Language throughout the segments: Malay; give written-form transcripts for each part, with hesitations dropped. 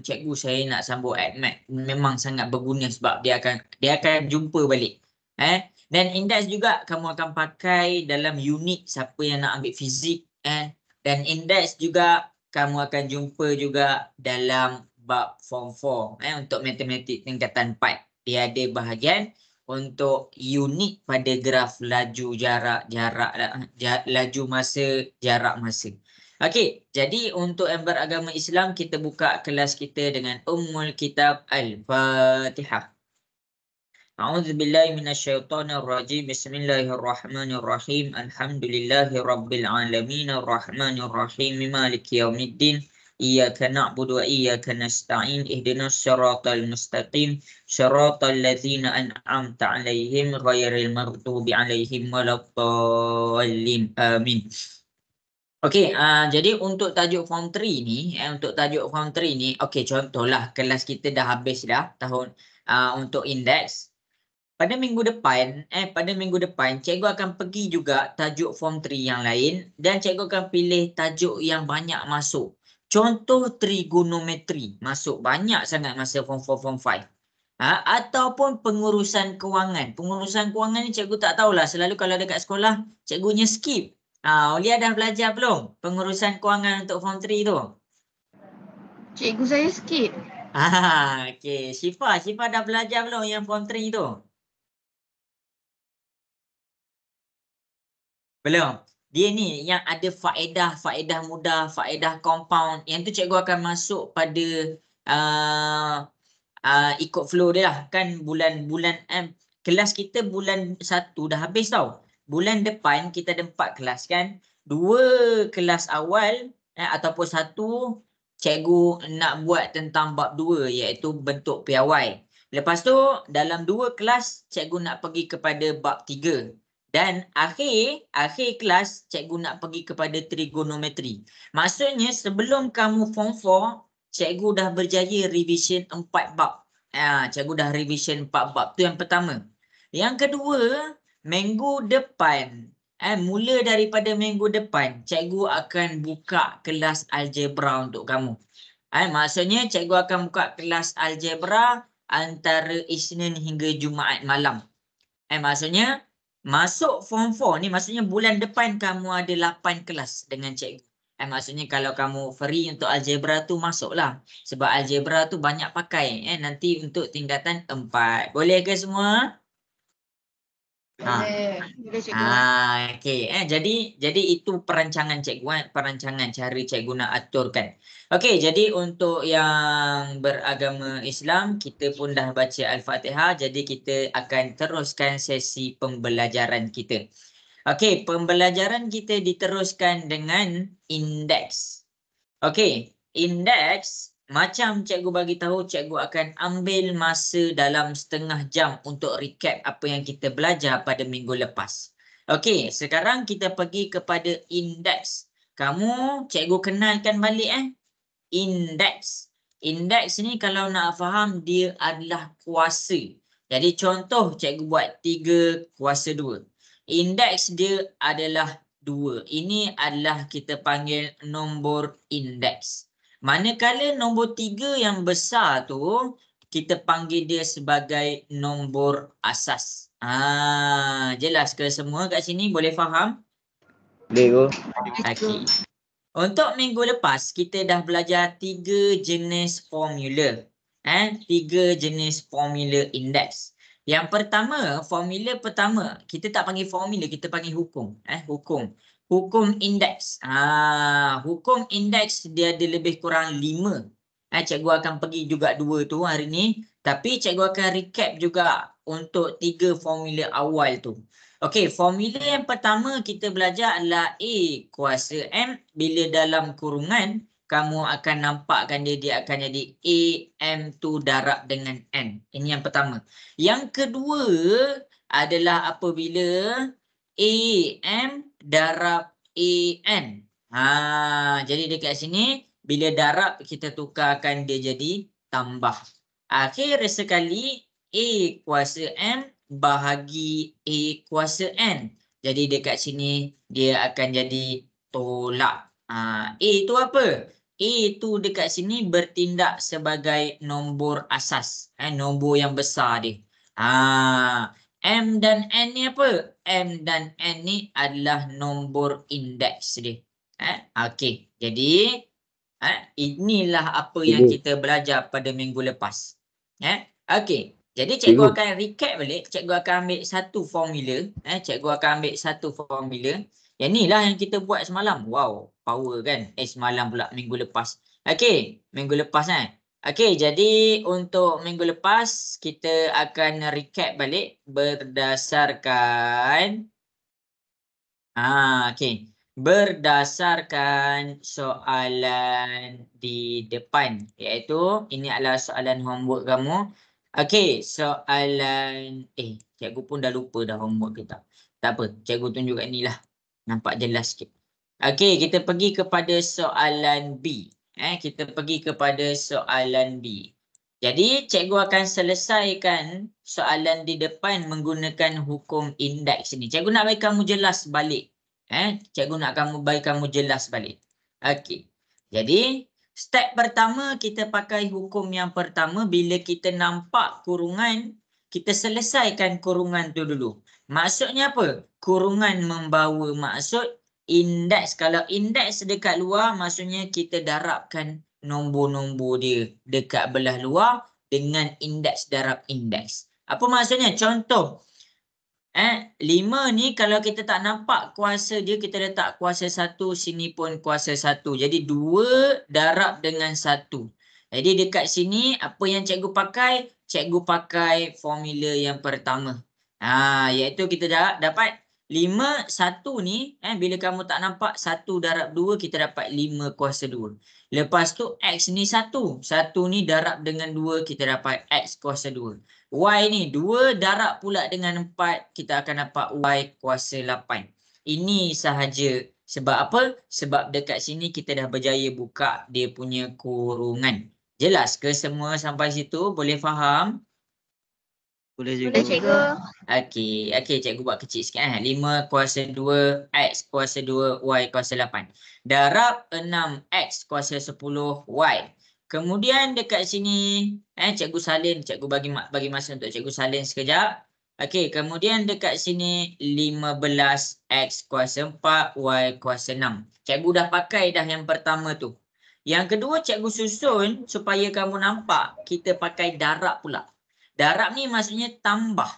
cikgu saya nak sambung AdMath. Memang sangat berguna sebab dia akan jumpa balik. Dan index juga kamu akan pakai dalam unit siapa yang nak ambil fizik. Dan index juga kamu akan jumpa juga dalam bab form 4 untuk matematik tingkatan 4. Dia ada bahagian untuk unit pada graf laju laju masa, jarak masa. Okey, jadi untuk yang beragama Islam kita buka kelas kita dengan Ummul Kitab Al-Fatihah. A'udzubillahi minasyaitonirrajim. Bismillahirrahmanirrahim. Alhamdulillahi rabbil alamin arrahmanirrahim maliki yaumiddin. Iyyaka na'budu wa iyyaka nasta'in. Ihdinas siratal mustaqim. Siratal ladzina an'amta 'alaihim ghairil maghdubi 'alaihim waladdallin. Amin. Okey, jadi untuk tajuk form 3 ni, okey, contohlah kelas kita dah habis dah tahun untuk indeks. Pada minggu depan, cikgu akan pergi juga tajuk form 3 yang lain dan cikgu akan pilih tajuk yang banyak masuk. Contoh trigonometri masuk banyak sangat masa form 4, form 5. Ataupun pengurusan kewangan. Pengurusan kewangan ni cikgu tak tahulah, selalu kalau dekat sekolah cikgunya skip. Ulia dah belajar belum pengurusan kewangan untuk form 3 tu? Cikgu saya skip. Okey. Syifa dah belajar belum yang form 3 tu? Belum. Dia ni yang ada faedah mudah, faedah compound. Yang tu cikgu akan masuk pada ikut flow dia lah. Kan bulan kelas kita bulan 1 dah habis tau. Bulan depan kita ada 4 kelas kan. 2 kelas awal ataupun 1 cikgu nak buat tentang bab 2 iaitu bentuk piawai. Lepas tu dalam 2 kelas cikgu nak pergi kepada bab 3. Dan akhir kelas cikgu nak pergi kepada trigonometri. Maksudnya sebelum kamu form 4, cikgu dah berjaya revision 4 bab. Cikgu dah revision 4 bab. Tu yang pertama. Yang kedua, minggu depan, mula daripada minggu depan, cikgu akan buka kelas algebra untuk kamu. Maksudnya cikgu akan buka kelas algebra antara Isnin hingga Jumaat malam. Maksudnya masuk form 4 ni, maksudnya bulan depan kamu ada 8 kelas dengan cikgu. Maksudnya kalau kamu free untuk algebra tu masuklah. Sebab algebra tu banyak pakai nanti untuk tingkatan 4. Boleh ke semua? Boleh cikgu. Okey. Jadi itu perancangan cikgu, perancangan cara cikgu nak aturkan. Okey, jadi untuk yang beragama Islam, kita pun dah baca Al-Fatihah, jadi kita akan teruskan sesi pembelajaran kita. Okey, pembelajaran kita diteruskan dengan indeks. Okey, indeks macam cikgu bagi tahu, cikgu akan ambil masa dalam setengah jam untuk recap apa yang kita belajar pada minggu lepas. Okey, sekarang kita pergi kepada indeks. Kamu cikgu kenalkan balik indeks. Indeks ni kalau nak faham dia adalah kuasa. Jadi contoh cikgu buat 3 kuasa 2. Indeks dia adalah 2. Ini adalah kita panggil nombor indeks. Manakala nombor 3 yang besar tu kita panggil dia sebagai nombor asas. Jelas ke semua kat sini? Boleh faham? Boleh. Okey. Untuk minggu lepas kita dah belajar 3 jenis formula. 3 jenis formula indeks. Yang pertama, formula pertama, kita tak panggil formula, kita panggil hukum. Hukum indeks. Hukum indeks dia ada lebih kurang 5. Cikgu akan pergi juga 2 tu hari ni. Tapi cikgu akan recap juga untuk 3 formula awal tu. Okey, formula yang pertama kita belajar adalah A kuasa M. Bila dalam kurungan, kamu akan nampakkan dia akan jadi AM tu darab dengan N. Ini yang pertama. Yang kedua adalah apabila AM darab AN. Jadi dekat sini, bila darab kita tukarkan dia jadi tambah. Akhir sekali, A kuasa M bahagi A kuasa N. Jadi dekat sini dia akan jadi tolak. A tu apa? A A tu dekat sini bertindak sebagai nombor asas. Nombor yang besar dia. M dan N ni apa? M dan N ni adalah nombor indeks dia. Okey. Jadi inilah apa yang kita belajar pada minggu lepas. Okey. Jadi cikgu akan recap balik. Cikgu akan ambil satu formula. Cikgu akan ambil satu formula. Yang inilah yang kita buat semalam. Wow, power kan? Semalam pula minggu lepas. Okey, minggu lepas kan? Okey, jadi untuk minggu lepas kita akan recap balik berdasarkan okey. Berdasarkan soalan di depan, iaitu ini adalah soalan homework kamu. Okey, soalan cikgu pun dah lupa dah homework kita. Tak apa, cikgu tunjuk kat ni lah. Nampak jelas sikit. Okey, kita pergi kepada soalan B. Kita pergi kepada soalan B. Jadi, cikgu akan selesaikan soalan di depan menggunakan hukum indeks ni. Cikgu nak bagi kamu jelas balik. Cikgu nak bagi kamu jelas balik. Okey. Jadi, step pertama kita pakai hukum yang pertama. Bila kita nampak kurungan, kita selesaikan kurungan tu dulu. Maksudnya apa? Kurungan membawa maksud indeks. Kalau indeks dekat luar, maksudnya kita darabkan nombor-nombor dia dekat belah luar dengan indeks darab indeks. Apa maksudnya? Contoh, 5 ni kalau kita tak nampak kuasa dia, kita letak kuasa 1, sini pun kuasa 1. Jadi 2 darab dengan 1. Jadi dekat sini apa yang cikgu pakai? Cikgu pakai formula yang pertama. Iaitu kita dapat 5, 1 ni, bila kamu tak nampak 1 darab 2, kita dapat 5 kuasa 2. Lepas tu X ni 1. 1 ni darab dengan 2, kita dapat X kuasa 2. Y ni 2 darab pula dengan 4, kita akan dapat Y kuasa 8. Ini sahaja. Sebab apa? Sebab dekat sini kita dah berjaya buka dia punya kurungan. Jelas ke semua sampai situ? Boleh faham? Boleh Boleh cikgu. Okey, cikgu buat kecil sikit. 5 kuasa 2, X kuasa 2, Y kuasa 8. Darab 6, X kuasa 10, Y. Kemudian dekat sini, cikgu salin, cikgu bagi masa untuk cikgu salin sekejap. Okey, kemudian dekat sini 15, X kuasa 4, Y kuasa 6. Cikgu dah pakai dah yang pertama tu. Yang kedua cikgu susun supaya kamu nampak, kita pakai darab pula. Darab ni maksudnya tambah.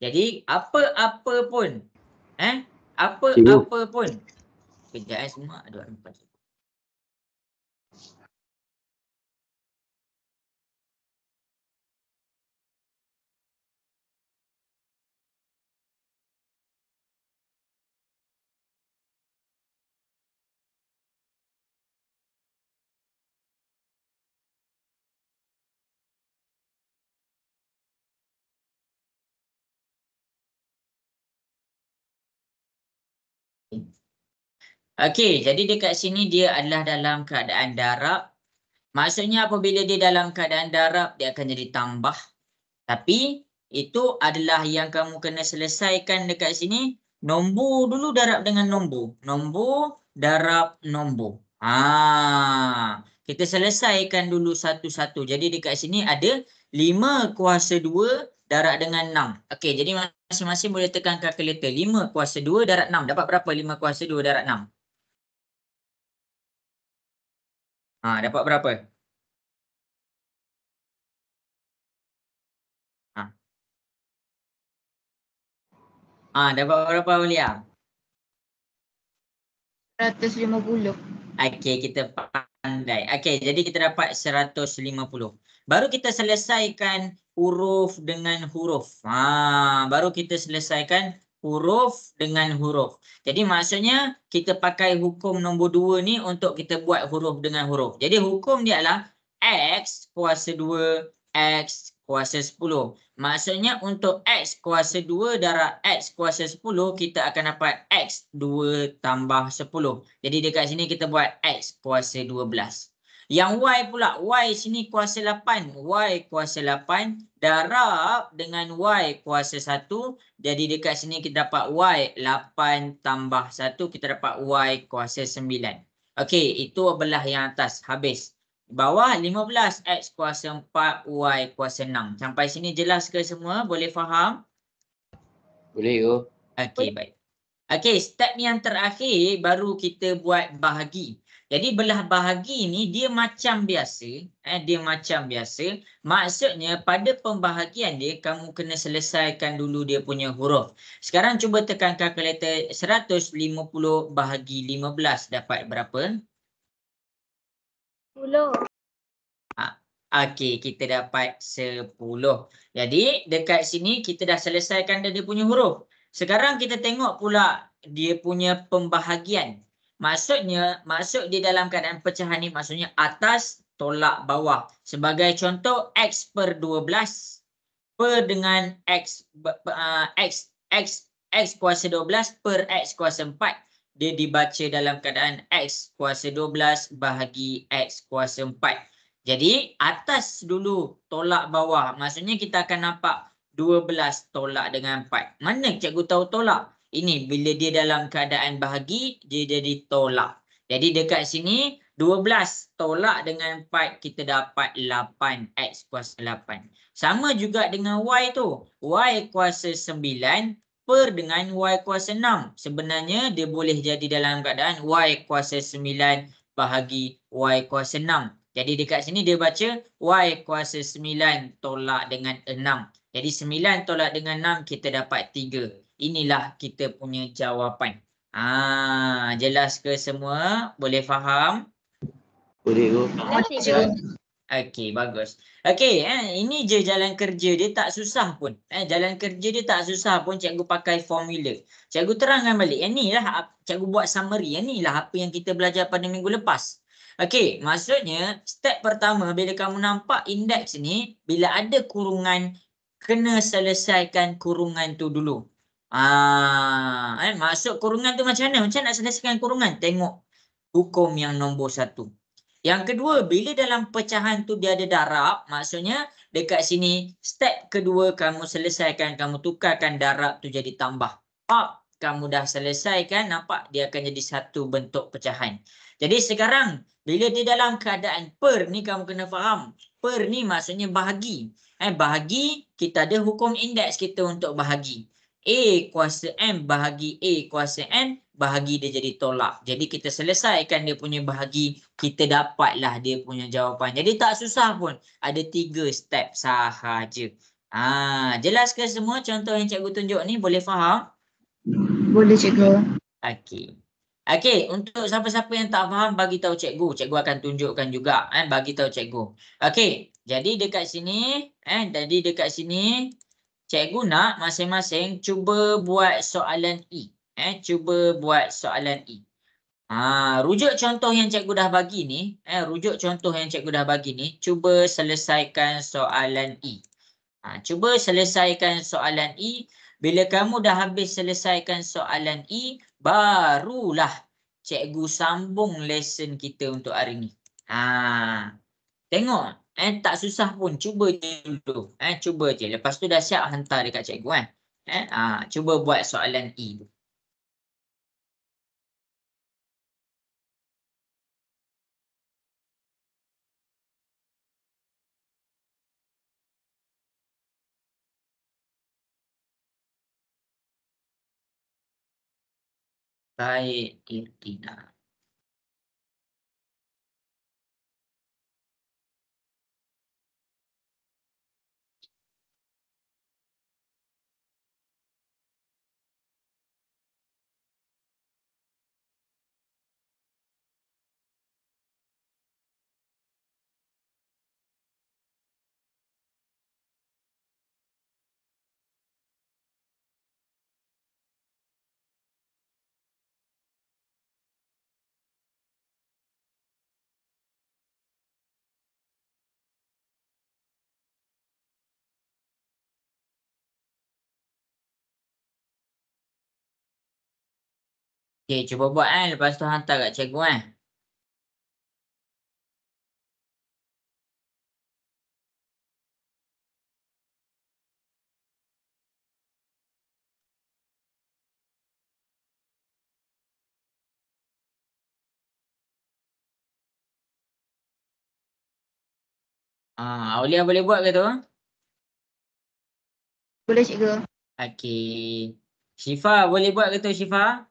Jadi apa-apa pun. Apa-apa pun. Kejap semua ada empat. Okey, jadi dekat sini dia adalah dalam keadaan darab. Maksudnya apabila dia dalam keadaan darab, dia akan jadi tambah. Tapi itu adalah yang kamu kena selesaikan dekat sini. Nombor dulu darab dengan nombor. Nombor darab nombor. Kita selesaikan dulu satu-satu. Jadi dekat sini ada 5 kuasa 2 darab dengan 6. Okey, jadi masing-masing boleh tekan kalkulator. 5 kuasa 2 darab 6. Dapat berapa 5 kuasa 2 darab 6? Dapat berapa? Dapat berapa Aulia? 150. Okey, kita pandai. Okey, jadi kita dapat 150. Baru kita selesaikan huruf dengan huruf. Baru kita selesaikan huruf dengan huruf. Jadi maksudnya kita pakai hukum nombor 2 ni untuk kita buat huruf dengan huruf. Jadi hukum dia adalah X kuasa 2, X kuasa 10. Maksudnya untuk X kuasa 2 darab X kuasa 10, kita akan dapat X 2 tambah 10. Jadi dekat sini kita buat X kuasa 12. Yang Y pula, Y sini kuasa 8. Y kuasa 8 darab dengan Y kuasa 1. Jadi dekat sini kita dapat Y 8 tambah 1, kita dapat Y kuasa 9. Okey, itu belah yang atas. Habis. Bawah 15 X kuasa 4, Y kuasa 6. Sampai sini jelas ke semua? Boleh faham? Boleh ke? Okey, baik. Okey, step yang terakhir baru kita buat bahagi. Jadi belah bahagi ni dia macam biasa. Dia macam biasa. Maksudnya pada pembahagian dia kamu kena selesaikan dulu dia punya huruf. Sekarang cuba tekan kalkulator 150 bahagi 15 dapat berapa? 10. Okey, kita dapat 10. Jadi dekat sini kita dah selesaikan dia punya huruf. Sekarang kita tengok pula dia punya pembahagian. Maksud dia dalam keadaan pecahan ni maksudnya atas tolak bawah. Sebagai contoh X per 12 per dengan X kuasa 12 per X kuasa 4. Dia dibaca dalam keadaan X kuasa 12 bahagi X kuasa 4. Jadi atas dulu tolak bawah. Maksudnya kita akan nampak 12 tolak dengan 4. Mana cikgu tahu tolak? Ini bila dia dalam keadaan bahagi, dia jadi tolak. Jadi dekat sini 12 tolak dengan 4 kita dapat 8 X kuasa 8. Sama juga dengan Y tu. Y kuasa 9 per dengan Y kuasa 6. Sebenarnya dia boleh jadi dalam keadaan Y kuasa 9 bahagi Y kuasa 6. Jadi dekat sini dia baca Y kuasa 9 tolak dengan 6. Jadi 9 tolak dengan 6 kita dapat 3. Inilah kita punya jawapan. Jelas ke semua? Boleh faham? Boleh ke? Boleh cikgu. Okey, bagus. Okey, ini je jalan kerja dia, tak susah pun. Jalan kerja dia tak susah pun, cikgu pakai formula. Cikgu terangkan balik. Yang ni lah cikgu buat summary. Yang ni lah apa yang kita belajar pada minggu lepas. Okey, maksudnya step pertama bila kamu nampak indeks ni, bila ada kurungan, kena selesaikan kurungan tu dulu. Maksud kurungan tu macam mana? Macam nak selesaikan kurungan? Tengok hukum yang nombor 1. Yang kedua, bila dalam pecahan tu dia ada darab, maksudnya dekat sini step kedua kamu selesaikan, kamu tukarkan darab tu jadi tambah. Kamu dah selesaikan, nampak dia akan jadi satu bentuk pecahan. Jadi sekarang bila dia dalam keadaan per ni kamu kena faham. Per ni maksudnya bahagi. Bahagi kita ada hukum indeks kita untuk bahagi. A kuasa M bahagi A kuasa N, bahagi dia jadi tolak. Jadi kita selesaikan dia punya bahagi, kita dapatlah dia punya jawapan. Jadi tak susah pun. Ada 3 step sahaja. Jelas ke semua contoh yang cikgu tunjuk ni? Boleh faham? Boleh cikgu. Okey. Okey, untuk siapa-siapa yang tak faham bagi tahu cikgu. Cikgu akan tunjukkan juga, bagi tahu cikgu. Okey, jadi dekat sini, cikgu nak masing-masing cuba buat soalan E. Cuba buat soalan E. Rujuk contoh yang cikgu dah bagi ni, cuba selesaikan soalan E. Cuba selesaikan soalan E. Bila kamu dah habis selesaikan soalan E, barulah cikgu sambung lesson kita untuk hari ni. Tengok, tak susah pun. Cuba je dulu. Cuba je. Lepas tu dah siap hantar dekat cikgu. Cuba buat soalan E tu. Baik, Irtina. Okey, cuba buat lepas tu hantar kat cikgu Aulia boleh buat ke tu? Boleh cikgu. Okey. Syifa boleh buat ke tu Syifa?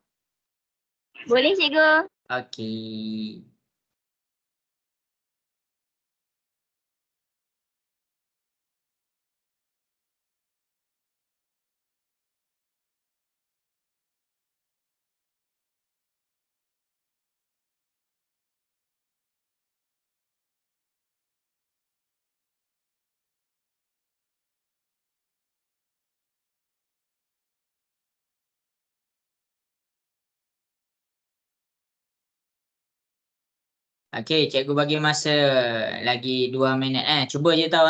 Boleh cikgu. Okey. Okey, cikgu bagi masa lagi 2 minit Cuba je tahu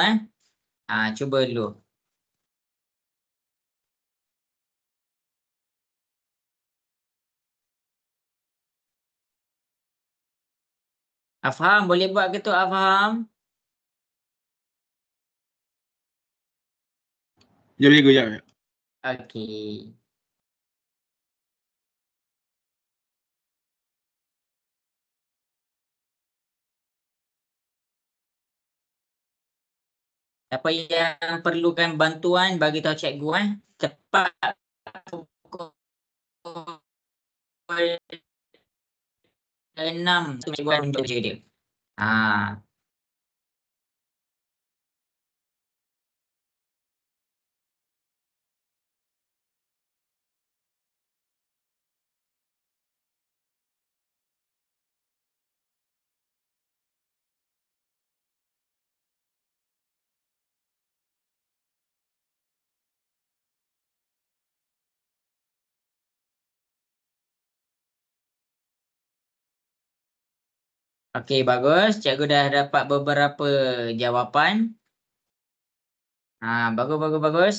cuba dulu. Afham boleh buat ke tu Afham? Jom cikgu, jom. Okey. Siapa yang perlukan bantuan bagi tahu cikgu cepat pukul 6 cikgu akan tunjuk dia. Okey, bagus. Cikgu dah dapat beberapa jawapan. Bagus, bagus, bagus.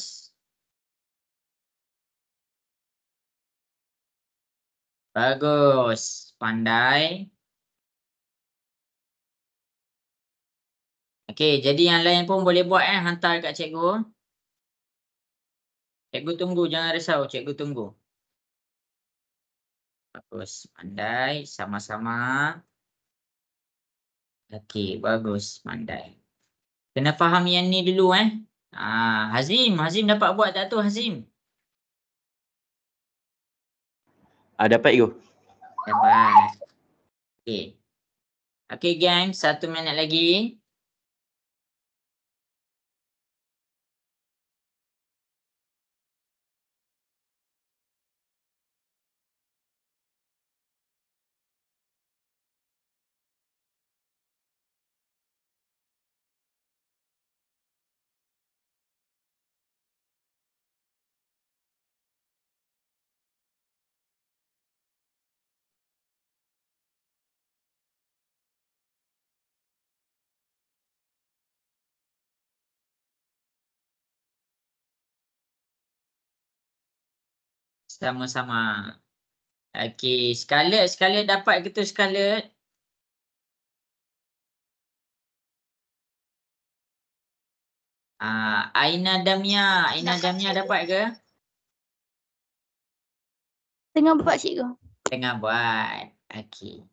Bagus. Pandai. Okey, jadi yang lain pun boleh buat hantar kat cikgu. Cikgu tunggu, jangan risau. Cikgu tunggu. Bagus. Pandai. Sama-sama. Okey, bagus. Pandai. Kena faham yang ni dulu Hazim. Hazim dapat buat tak tu Hazim? Dapat cikgu. Dapat. Okey. Okey gang, 1 minit lagi. Sama-sama. Okey, Scarlett dapat ke tu Scarlett? Aina Damia dapat ke? Tengah buat cikgu. Tengah buat. Okey.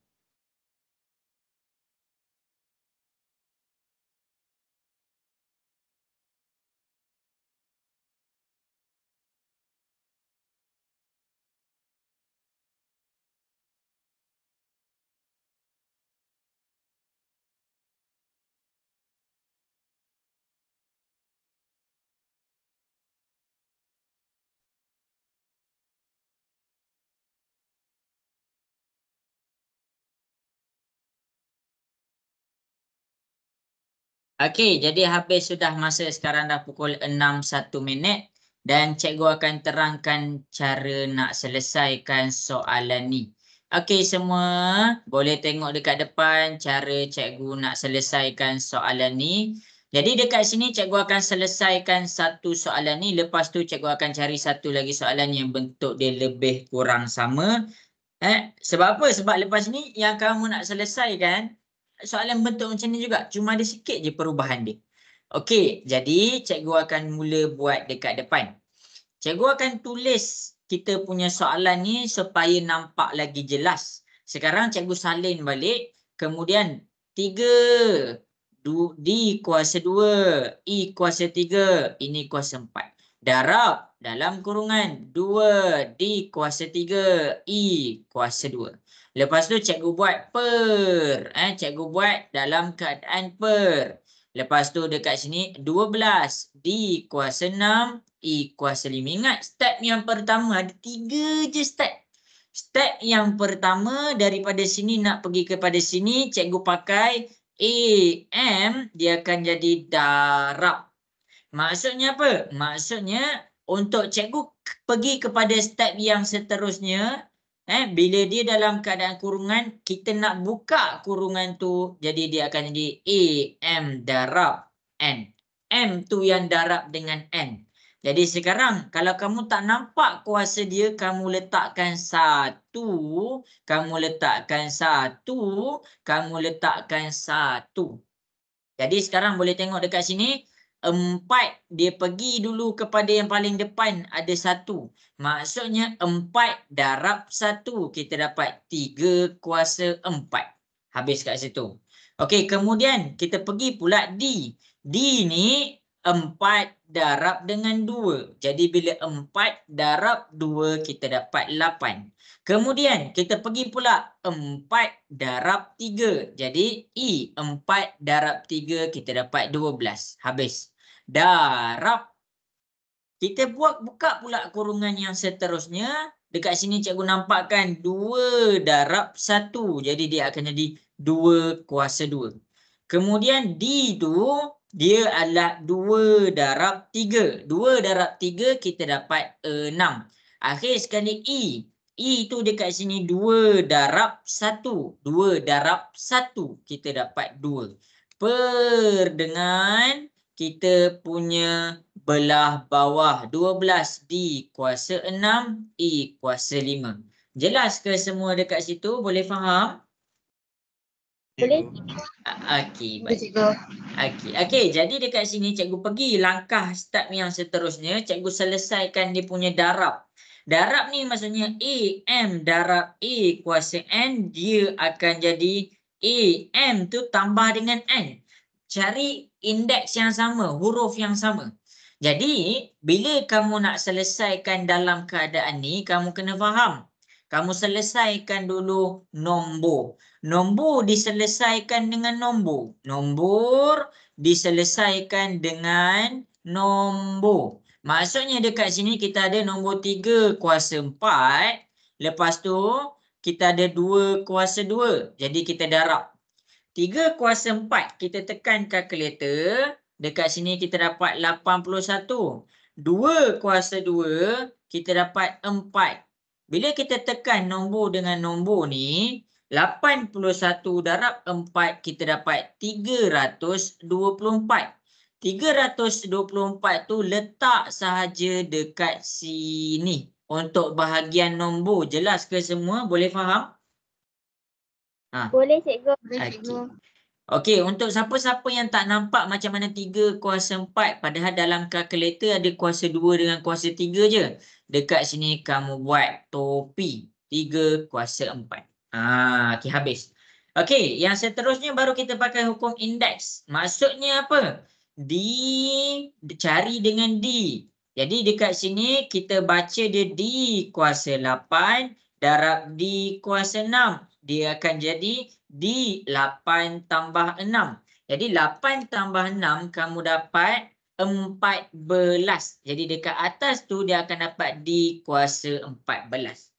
Okey, jadi habis sudah masa, sekarang dah pukul 6:01 dan cikgu akan terangkan cara nak selesaikan soalan ni. Okey semua, boleh tengok dekat depan cara cikgu nak selesaikan soalan ni. Jadi dekat sini cikgu akan selesaikan satu soalan ni, lepas tu cikgu akan cari satu lagi soalan yang bentuk dia lebih kurang sama. Sebab apa? Sebab lepas ni yang kamu nak selesaikan soalan bentuk macam ni juga, cuma ada sikit je perubahan dia. Okey, jadi cikgu akan mula buat dekat depan. Cikgu akan tulis kita punya soalan ni supaya nampak lagi jelas. Sekarang cikgu salin balik, kemudian 3 D kuasa 2, E kuasa 3, ini kuasa 4. Darab dalam kurungan 2D kuasa 3, E kuasa 2. Lepas tu cikgu buat per. Cikgu buat dalam keadaan per. Lepas tu dekat sini 12. D kuasa 6, E kuasa 5. Ingat step yang pertama ada 3 je step. Step yang pertama daripada sini nak pergi kepada sini, cikgu pakai AM, dia akan jadi darab. Maksudnya apa? Maksudnya untuk cikgu pergi kepada step yang seterusnya, bila dia dalam keadaan kurungan, kita nak buka kurungan tu, jadi dia akan jadi AM darab N. M tu yang darab dengan N. Jadi sekarang kalau kamu tak nampak kuasa dia, kamu letakkan 1, kamu letakkan 1, kamu letakkan 1. Jadi sekarang boleh tengok dekat sini, 4 dia pergi dulu kepada yang paling depan, ada 1. Maksudnya 4 darab 1, kita dapat 3 kuasa 4. Habis kat situ. Okey, kemudian kita pergi pula D. D ni 4 darab dengan 2. Jadi bila 4 darab 2, kita dapat 8. Kemudian kita pergi pula 4 darab 3. Jadi E 4 darab 3, kita dapat 12. Habis. Darab. Kita buka pula kurungan yang seterusnya. Dekat sini cikgu nampakkan 2 darab 1. Jadi dia akan jadi 2 kuasa 2. Kemudian D tu dia adalah 2 darab 3. 2 darab 3 kita dapat 6. Akhir sekali E. E tu dekat sini 2 darab 1. 2 darab 1 kita dapat 2. Per dengan kita punya belah bawah 12 D kuasa 6, E kuasa 5. Jelas ke semua dekat situ? Boleh faham? Boleh. Okey, Boleh baik. cikgu. Okey, jadi dekat sini cikgu pergi langkah step yang seterusnya, cikgu selesaikan dia punya darab. Darab ni maksudnya AM darab A kuasa N, dia akan jadi AM tu tambah dengan N. Cari indeks yang sama, huruf yang sama. Jadi, bila kamu nak selesaikan dalam keadaan ni, kamu kena faham. Kamu selesaikan dulu nombor. Nombor diselesaikan dengan nombor. Nombor diselesaikan dengan nombor. Maksudnya dekat sini kita ada nombor 3 kuasa 4. Lepas tu kita ada 2 kuasa 2. Jadi kita darab. 3 kuasa 4 kita tekan kalkulator. Dekat sini kita dapat 81. 2 kuasa 2 kita dapat 4. Bila kita tekan nombor dengan nombor ni, 81 darab 4 kita dapat 324. 324 tu letak sahaja dekat sini. Untuk bahagian nombor. Jelas ke semua? Boleh faham? Boleh cikgu. Boleh Okey. cikgu. Okey, untuk siapa-siapa yang tak nampak macam mana 3 kuasa 4, padahal dalam kalkulator ada kuasa 2 dengan kuasa 3 je. Dekat sini kamu buat topi 3 kuasa 4. Okey, habis. Okey, yang seterusnya baru kita pakai hukum indeks. Maksudnya apa? D cari dengan D. Jadi dekat sini kita baca dia D kuasa 8 darab D kuasa 6. Dia akan jadi D 8 tambah 6. Jadi 8 tambah 6 kamu dapat 14. Jadi dekat atas tu dia akan dapat D kuasa 14.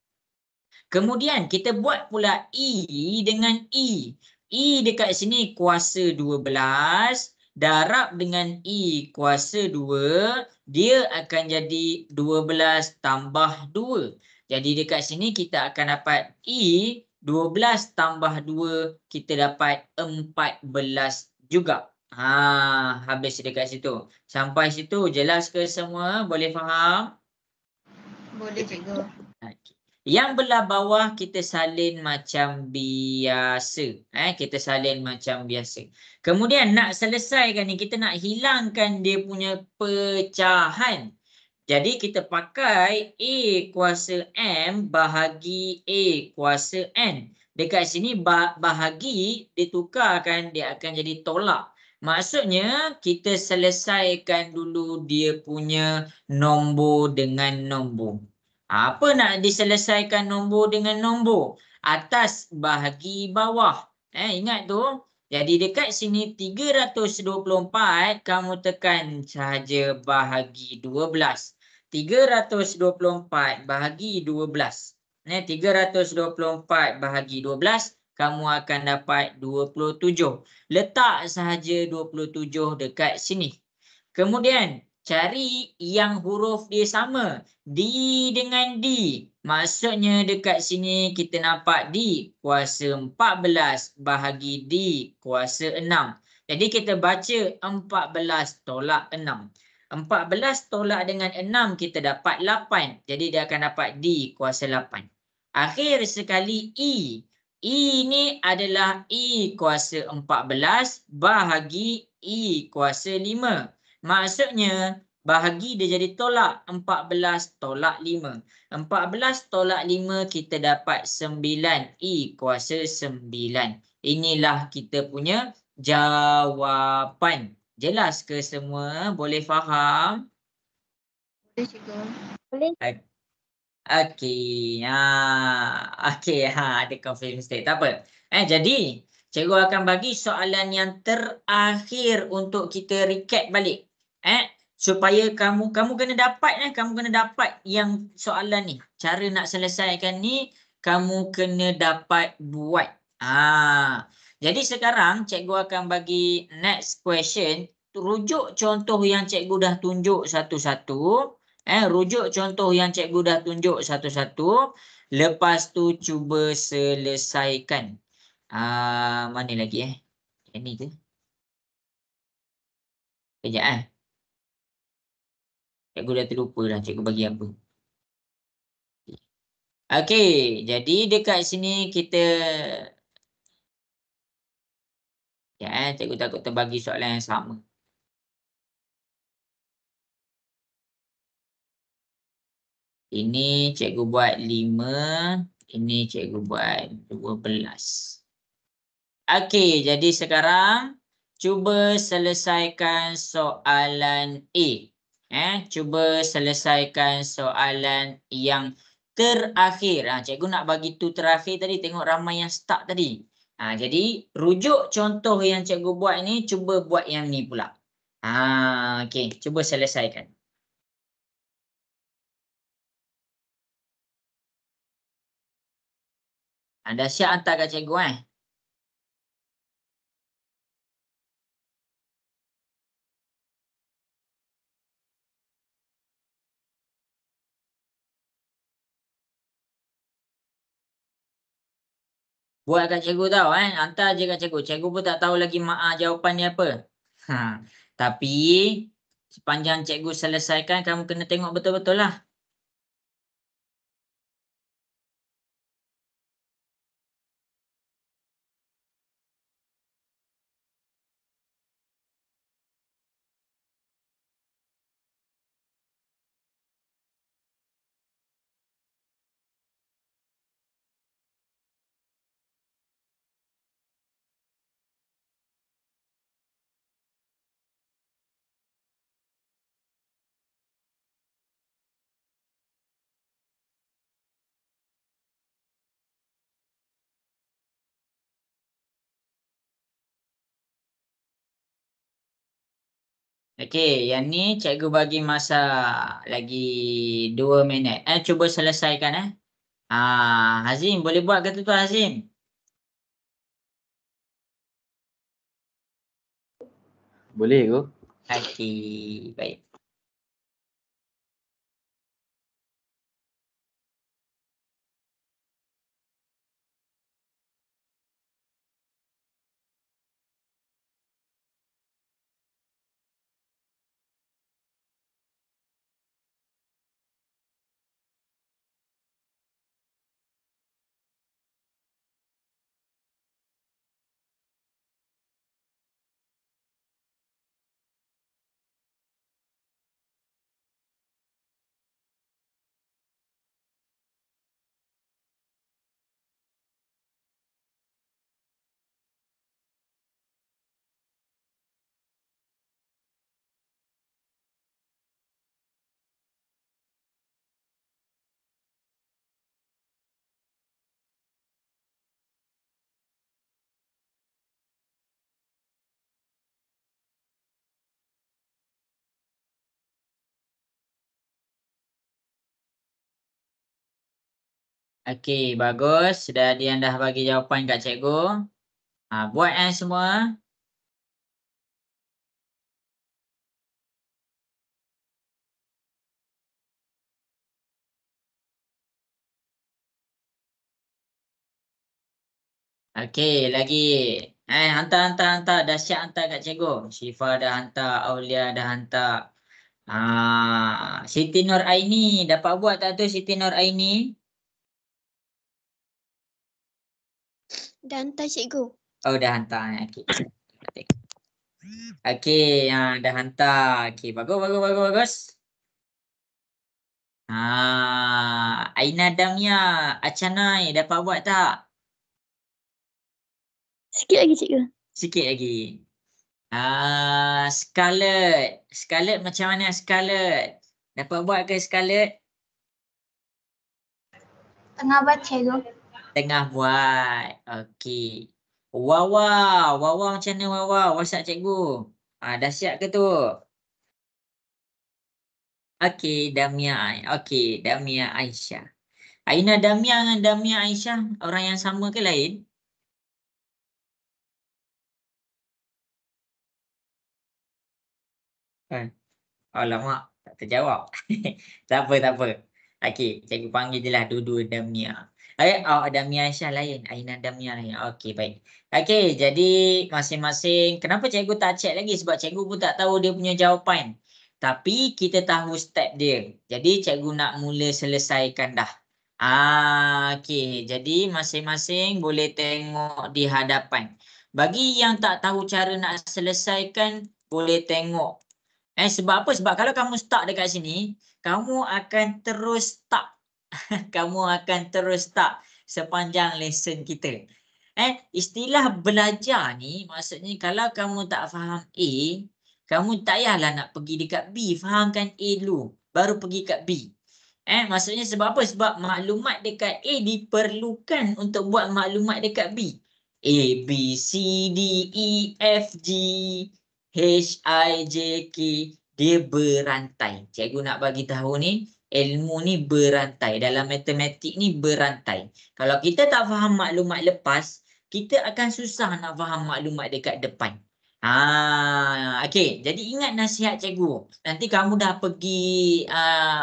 Kemudian kita buat pula E dengan E. E dekat sini kuasa 12. Darab dengan E kuasa 2. Dia akan jadi 12 tambah 2. Jadi dekat sini kita akan dapat E 12 tambah 2, kita dapat 14 juga. Habis dekat situ. Sampai situ jelas ke semua? Boleh faham? Boleh cikgu. Okay. Yang belah bawah kita salin macam biasa. Kita salin macam biasa. Kemudian nak selesaikan ni, kita nak hilangkan dia punya pecahan. Jadi kita pakai A kuasa M bahagi A kuasa N. Dekat sini bahagi ditukarkan, dia akan jadi tolak. Maksudnya kita selesaikan dulu dia punya nombor dengan nombor. Apa nak diselesaikan nombor dengan nombor? Atas bahagi bawah. Ingat tu. Jadi dekat sini 324 kamu tekan sahaja bahagi 12. 324 bahagi 12. 324 bahagi 12 kamu akan dapat 27. Letak sahaja 27 dekat sini. Kemudian cari yang huruf dia sama. D dengan D. Maksudnya dekat sini kita nampak D kuasa 14 bahagi D kuasa 6. Jadi kita baca 14 tolak 6. 14 tolak dengan 6 kita dapat 8. Jadi dia akan dapat D kuasa 8. Akhir sekali E. E ni adalah E kuasa 14 bahagi E kuasa 5. Maksudnya bahagi dia jadi tolak 14 tolak 5. 14 tolak 5 kita dapat 9. E kuasa 9. Inilah kita punya jawapan. Jelas ke semua? Boleh faham? Boleh cikgu. Boleh. Okey. Okey, ada confirm mistake. Tak apa. Jadi cikgu akan bagi soalan yang terakhir untuk kita recap balik. Supaya kamu kena dapat yang soalan ni. Cara nak selesaikan ni kamu kena dapat buat. Jadi sekarang cikgu akan bagi next question. Rujuk contoh yang cikgu dah tunjuk satu-satu. Rujuk contoh yang cikgu dah tunjuk satu-satu. Lepas tu cuba selesaikan. Mana lagi Yang ni ke? Kejap Cikgu dah terlupa dah cikgu bagi apa. Okey, jadi dekat sini kita cikgu takut terbagi soalan yang sama. Ini cikgu buat 5. Ini cikgu buat 12. Okey, jadi sekarang cuba selesaikan soalan A. Cuba selesaikan soalan yang terakhir. Cikgu nak bagi tu terakhir tadi. Tengok ramai yang start tadi. Jadi rujuk contoh yang cikgu buat ni. Cuba buat yang ni pula. Okey, cuba selesaikan. Anda siap hantar kat cikgu Buat kat cikgu tahu hantar je kat cikgu. Cikgu pun tak tahu lagi jawapan dia apa. Tapi sepanjang cikgu selesaikan kamu kena tengok betul-betul lah. Okey, yang ni cikgu bagi masa lagi 2 minit. Cuba selesaikan Hazim, boleh buat ke tu Hazim? Boleh ke? Okey, baik. Okey, bagus. Sudah Dian dah bagi jawapan kat cikgu. Buat semua. Okey, lagi. Hantar. Dah siap hantar kat cikgu. Syifa dah hantar, Aulia dah hantar. Siti Nur Aini. Dapat buat tak tu Siti Nur Aini? Dah hantar cikgu. Oh, dah hantar. Okey. Okey, dah hantar. Okey, bagus. Aina Damia, Acanai, dapat buat tak? Sikit lagi cikgu. Sikit lagi. Scarlett macam mana Scarlett? Dapat buat ke Scarlett? Tengah buat cikgu. Tengah buat. Okey. Wawa macam mana Wawa? WhatsApp cikgu. Dah siap ke tu? Okey, Damia Aisyah. Aina Damia dengan Damia Aisyah orang yang sama ke lain? Alamak, tak terjawab. Tak apa. Okey, cikgu panggil je lah dua-dua Damia. Damia Aisyah lain, Aina Damia lain. Okey, baik. Okey, jadi masing-masing. Kenapa cikgu tak check lagi? Sebab cikgu pun tak tahu dia punya jawapan. Tapi kita tahu step dia. Jadi cikgu nak mula selesaikan dah. Okey, jadi masing-masing boleh tengok di hadapan. Bagi yang tak tahu cara nak selesaikan, boleh tengok. Sebab apa? Sebab kalau kamu stuck dekat sini, kamu akan terus stuck. Kamu akan terus stuck sepanjang lesson kita. Istilah belajar ni maksudnya kalau kamu tak faham A, kamu tak payahlah nak pergi dekat B. Fahamkan A dulu, baru pergi kat B. Maksudnya sebab apa? Sebab maklumat dekat A diperlukan untuk buat maklumat dekat B. A, B, C, D, E, F, G, H, I, J, K. Dia berantai. Cikgu nak bagi tahu ni, ilmu ni berantai. Dalam matematik ni berantai. Kalau kita tak faham maklumat lepas, kita akan susah nak faham maklumat dekat depan. Okey. Jadi ingat nasihat cikgu. Nanti kamu dah pergi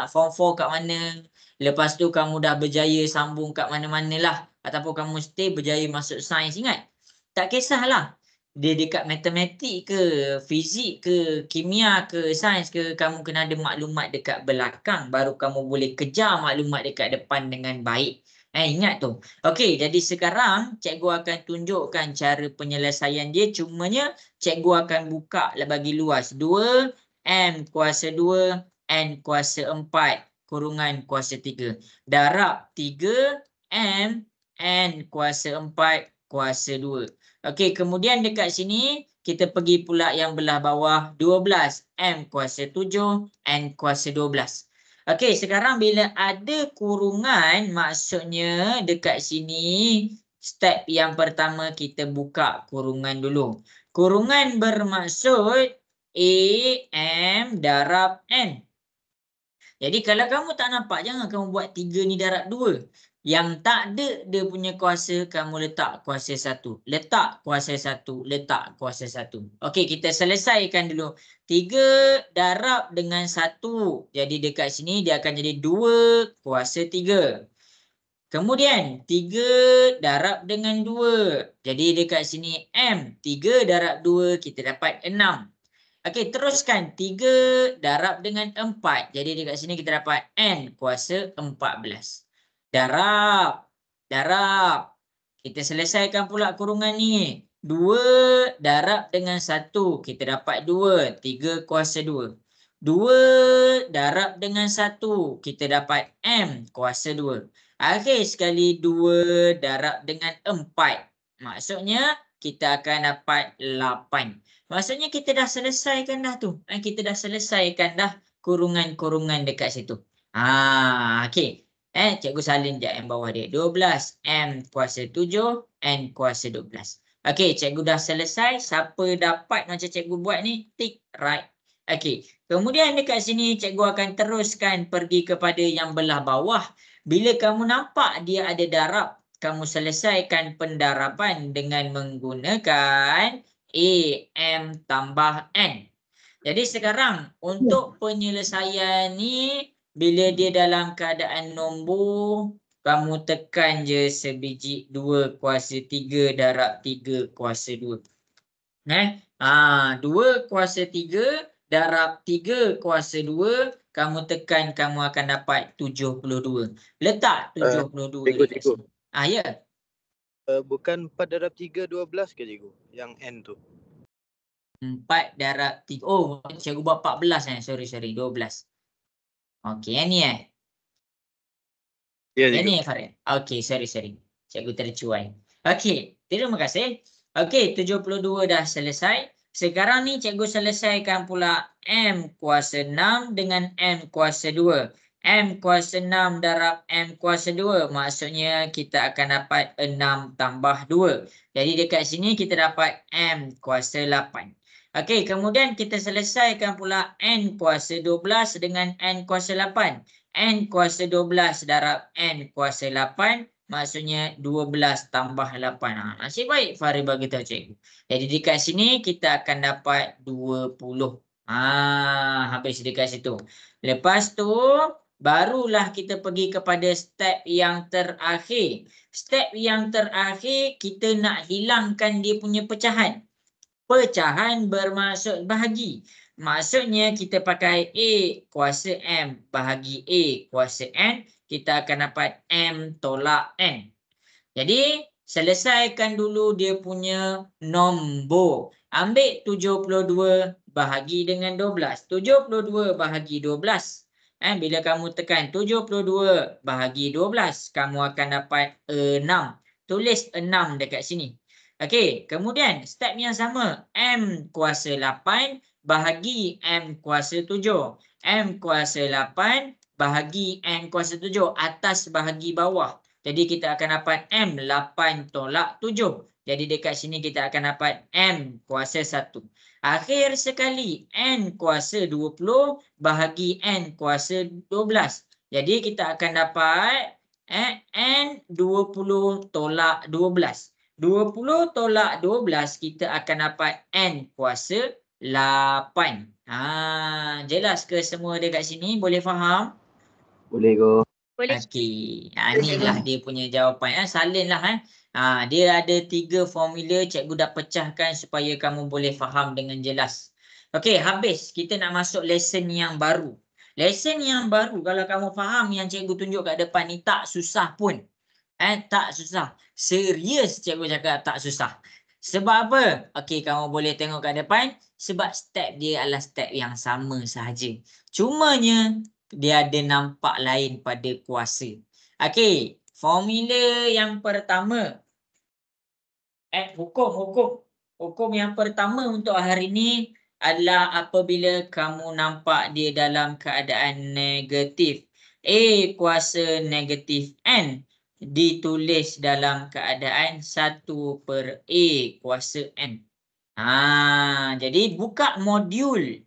form 4 kat mana, lepas tu kamu dah berjaya sambung kat mana-mana lah, ataupun kamu stay berjaya masuk sains, ingat, tak kisahlah dia dekat matematik ke, fizik ke, kimia ke, sains ke, kamu kena ada maklumat dekat belakang baru kamu boleh kejar maklumat dekat depan dengan baik. Ingat tu. Okey, jadi sekarang cikgu akan tunjukkan cara penyelesaian dia, cumanya cikgu akan buka bagi luas 2 M kuasa 2 N kuasa 4 kurungan kuasa 3. Darab 3 M N kuasa 4 kuasa 2. Okey, kemudian dekat sini kita pergi pula yang belah bawah 12 M kuasa 7 N kuasa 12. Okey, sekarang bila ada kurungan, maksudnya dekat sini step yang pertama kita buka kurungan dulu. Kurungan bermaksud A M darab N. Jadi kalau kamu tak nampak, jangan kamu buat 3 ni darab 2. Yang tak ada dia punya kuasa, kamu letak kuasa 1. Letak kuasa 1. Letak kuasa 1. Okey, kita selesaikan dulu. 3 darab dengan 1. Jadi dekat sini dia akan jadi 2 kuasa 3. Kemudian 3 darab dengan 2. Jadi dekat sini M. 3 darab 2 kita dapat 6. Okey, teruskan 3 darab dengan 4. Jadi dekat sini kita dapat N kuasa 14. Darab. Kita selesaikan pula kurungan ni. 2 darab dengan 1. Kita dapat 2. 3 kuasa 2. 2 darab dengan 1. Kita dapat M kuasa 2. Akhir sekali 2 darab dengan 4. Maksudnya kita akan dapat 8. Maksudnya kita dah selesaikan dah tu. Kita dah selesaikan dah kurungan-kurungan dekat situ. Okey. Cikgu salin je yang bawah dia. 12 M kuasa 7 N kuasa 12. Okey, cikgu dah selesai. Siapa dapat macam cikgu buat ni, tick right. Okey. Kemudian dekat sini cikgu akan teruskan pergi kepada yang belah bawah. Bila kamu nampak dia ada darab, kamu selesaikan pendaraban dengan menggunakan A, M tambah N. Jadi sekarang untuk penyelesaian ni, bila dia dalam keadaan nombor, kamu tekan je sebiji 2 kuasa 3 darab 3 kuasa 2. 2 kuasa 3 darab 3 kuasa 2, kamu tekan, kamu akan dapat 72. Letak 72 dekat Cikgu. sini. Ya. Bukan 4 darab 3, 12 ke cikgu? Yang N tu. 4 darab 3. Oh, cikgu buat 14 Sorry, 12. Okey, yang ni Ya, Yang cikgu. ni Farid. Okey, sorry. Cikgu tercuai. Okey, terima kasih. Okey, 72 dah selesai. Sekarang ni cikgu selesaikan pula M kuasa 6 dengan M kuasa 2. M kuasa 6 darab M kuasa 2. Maksudnya kita akan dapat 6 tambah 2. Jadi dekat sini kita dapat M kuasa 8. Okey, kemudian kita selesaikan pula N kuasa 12 dengan N kuasa 8. N kuasa 12 darab N kuasa 8. Maksudnya 12 tambah 8. Nasib baik Farid bagi tahu cikgu. Jadi dekat sini kita akan dapat 20. Habis dekat situ. Lepas tu barulah kita pergi kepada step yang terakhir. Step yang terakhir kita nak hilangkan dia punya pecahan. Pecahan bermaksud bahagi. Maksudnya kita pakai A kuasa M bahagi A kuasa N. Kita akan dapat M tolak N. Jadi selesaikan dulu dia punya nombor. Ambil 72 bahagi dengan 12. 72 bahagi 12. Bila kamu tekan 72 bahagi 12, kamu akan dapat 6. Tulis 6 dekat sini. Okey, kemudian step yang sama. M kuasa 8 bahagi M kuasa 7. M kuasa 8 bahagi N kuasa 7. Atas bahagi bawah. Jadi kita akan dapat M 8 tolak 7. Jadi dekat sini kita akan dapat M kuasa 1. Akhir sekali N kuasa 20 bahagi N kuasa 12. Jadi kita akan dapat N 20 tolak 12. 20 tolak 12 kita akan dapat N kuasa 8. Jelas ke semua dekat sini? Boleh faham? Boleh go. Boleh. Okey. Inilah dia punya jawapan. Salin lah. Dia ada 3 formula. Cikgu dah pecahkan supaya kamu boleh faham dengan jelas. Okey, habis. Kita nak masuk lesson yang baru. Lesson yang baru, kalau kamu faham yang cikgu tunjuk kat depan ni, tak susah pun. Tak susah. Serius cikgu cakap tak susah. Sebab apa? Okey, kamu boleh tengok kat depan. Sebab step dia adalah step yang sama sahaja. Cumanya dia ada nampak lain pada kuasa. Okey, formula yang pertama. Hukum yang pertama untuk hari ini adalah apabila kamu nampak dia dalam keadaan negatif. A kuasa negatif N ditulis dalam keadaan 1/A kuasa N. Jadi buka modul.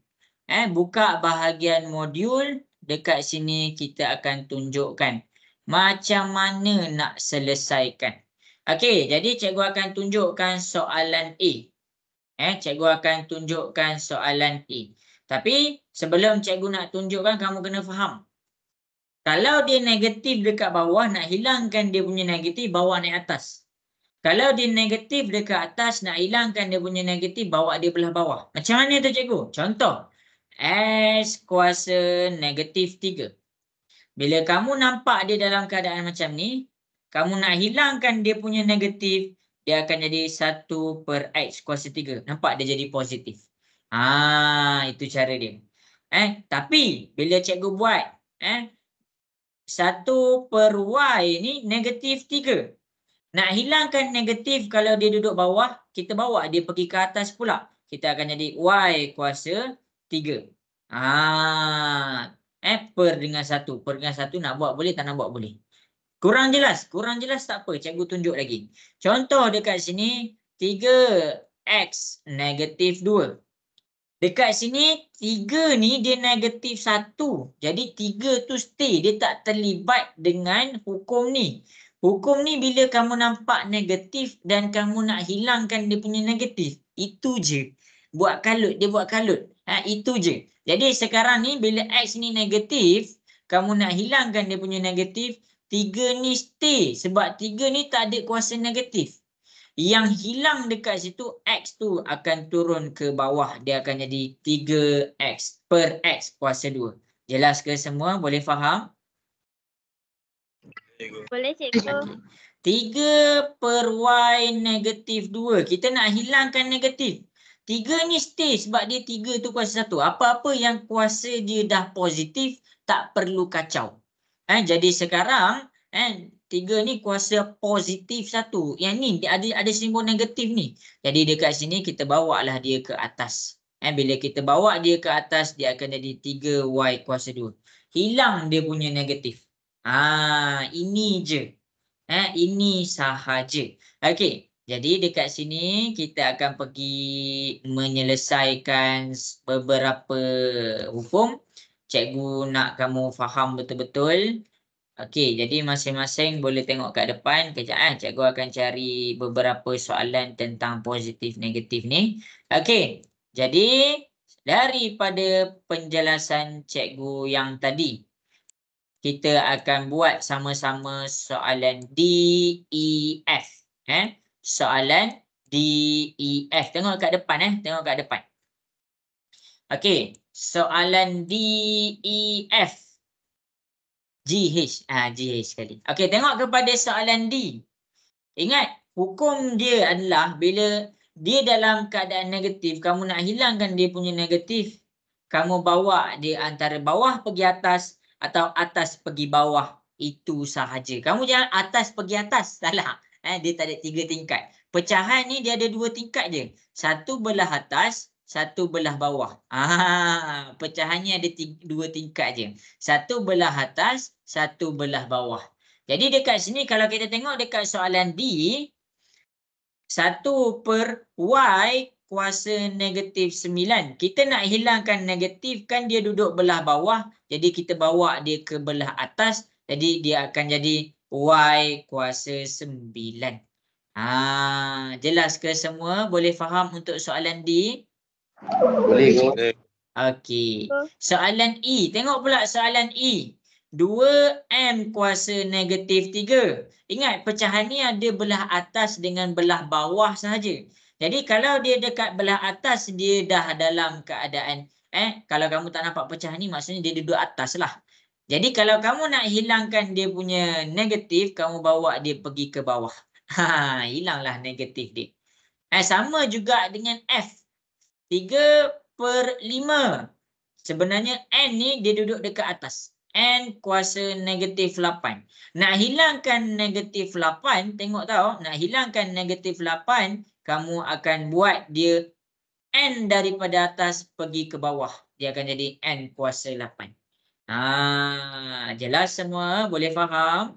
Buka bahagian modul. Dekat sini kita akan tunjukkan macam mana nak selesaikan. Okey, jadi cikgu akan tunjukkan soalan A. Cikgu akan tunjukkan soalan A. Tapi sebelum cikgu nak tunjukkan, kamu kena faham. Kalau dia negatif dekat bawah, nak hilangkan dia punya negatif, bawa naik atas. Kalau dia negatif dekat atas, nak hilangkan dia punya negatif, bawa dia belah bawah. Macam mana tu cikgu? Contoh. S kuasa negatif 3. Bila kamu nampak dia dalam keadaan macam ni, kamu nak hilangkan dia punya negatif, dia akan jadi 1/X kuasa 3. Nampak dia jadi positif. Itu cara dia. Tapi bila cikgu buat 1/Y ni negatif 3. Nak hilangkan negatif kalau dia duduk bawah, kita bawa dia pergi ke atas pula. Kita akan jadi Y kuasa 3. Per dengan 1. Per dengan 1 nak buat boleh, tak nak buat boleh. Kurang jelas? Kurang jelas tak apa. Cikgu tunjuk lagi. Contoh dekat sini, 3X negatif 2. Dekat sini 3 ni dia negatif 1. Jadi 3 tu stay. Dia tak terlibat dengan hukum ni. Hukum ni bila kamu nampak negatif dan kamu nak hilangkan dia punya negatif. Itu je. Buat kalut. Dia buat kalut. Itu je. Jadi sekarang ni bila X ni negatif, kamu nak hilangkan dia punya negatif, 3 ni stay. Sebab 3 ni tak ada kuasa negatif. Yang hilang dekat situ, X tu akan turun ke bawah. Dia akan jadi 3X per X kuasa 2. Jelas ke semua? Boleh faham? Boleh cikgu. 3 per Y negatif 2. Kita nak hilangkan negatif. 3 ni stay sebab dia 3 tu kuasa 1. Apa-apa yang kuasa dia dah positif, tak perlu kacau. Jadi sekarang 3 ni kuasa positif 1. Yang ni ada simbol negatif ni. Jadi dekat sini kita bawa lah dia ke atas. Bila kita bawa dia ke atas, dia akan jadi 3Y kuasa 2. Hilang dia punya negatif. Ini je. Ini sahaja. Okey. Jadi dekat sini kita akan pergi menyelesaikan beberapa hukum. Cikgu nak kamu faham betul-betul. Okey, jadi masing-masing boleh tengok kat depan. Kejap cikgu akan cari beberapa soalan tentang positif negatif ni. Okey, jadi daripada penjelasan cikgu yang tadi, kita akan buat sama-sama soalan DEF. Soalan DEF. Tengok kat depan. Tengok kat depan. Okey, soalan DEF. GH. GH sekali. Okey, tengok kepada soalan D. Ingat, hukum dia adalah bila dia dalam keadaan negatif, kamu nak hilangkan dia punya negatif, kamu bawa dia antara bawah pergi atas atau atas pergi bawah. Itu sahaja. Kamu jangan atas pergi atas. Salah. Dia tak ada 3 tingkat. Pecahan ni dia ada 2 tingkat je. Satu belah atas, satu belah bawah. Pecahannya ada 2 tingkat je. Satu belah atas, satu belah bawah. Jadi dekat sini kalau kita tengok dekat soalan D, 1 per Y kuasa negatif 9. Kita nak hilangkan negatif, kan dia duduk belah bawah. Jadi kita bawa dia ke belah atas. Jadi dia akan jadi Y kuasa 9. Jelas ke semua? Boleh faham untuk soalan D? Boleh go. Okey. Soalan E. Tengok pula soalan E. 2M kuasa negatif 3. Ingat pecahan ni ada belah atas dengan belah bawah sahaja. Jadi kalau dia dekat belah atas, dia dah dalam keadaan kalau kamu tak nampak pecahan ni, maksudnya dia duduk atas lah. Jadi kalau kamu nak hilangkan dia punya negatif, kamu bawa dia pergi ke bawah. Hilanglah negatif dia. Sama juga dengan F. 3 per 5. Sebenarnya N ni dia duduk dekat atas. N kuasa negatif 8. Nak hilangkan negatif 8, tengok tahu, nak hilangkan negatif 8, kamu akan buat dia N daripada atas pergi ke bawah. Dia akan jadi N kuasa 8. Jelas semua? Boleh faham?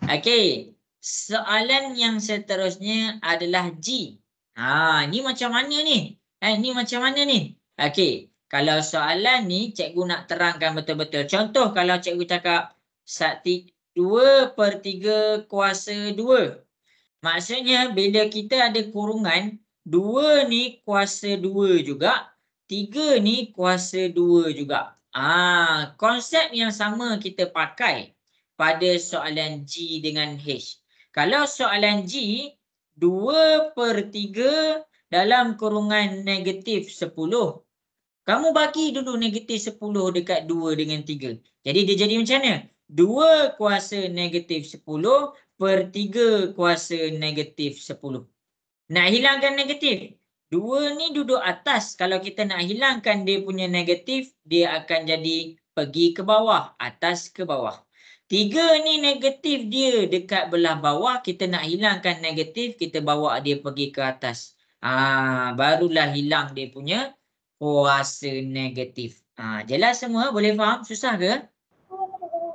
Okey. Soalan yang seterusnya adalah G. Ni macam mana ni? Ni macam mana ni? Okey. Kalau soalan ni cikgu nak terangkan betul-betul. Contoh kalau cikgu cakap 2 per 3 kuasa 2. Maksudnya bila kita ada kurungan, 2 ni kuasa 2 juga, 3 ni kuasa 2 juga. Konsep yang sama kita pakai pada soalan G dengan H. Kalau soalan G, 2 per 3 dalam kurungan negatif 10. Kamu bagi dulu negatif 10 dekat 2 dengan 3. Jadi dia jadi macam mana? 2 kuasa negatif 10 per 3 kuasa negatif 10. Nak hilangkan negatif. 2 ni duduk atas. Kalau kita nak hilangkan dia punya negatif, dia akan jadi pergi ke bawah. Atas ke bawah. 3 ni negatif dia dekat belah bawah. Kita nak hilangkan negatif, kita bawa dia pergi ke atas. Barulah hilang dia punya kuasa negatif. Jelas semua? Boleh faham? Susah ke?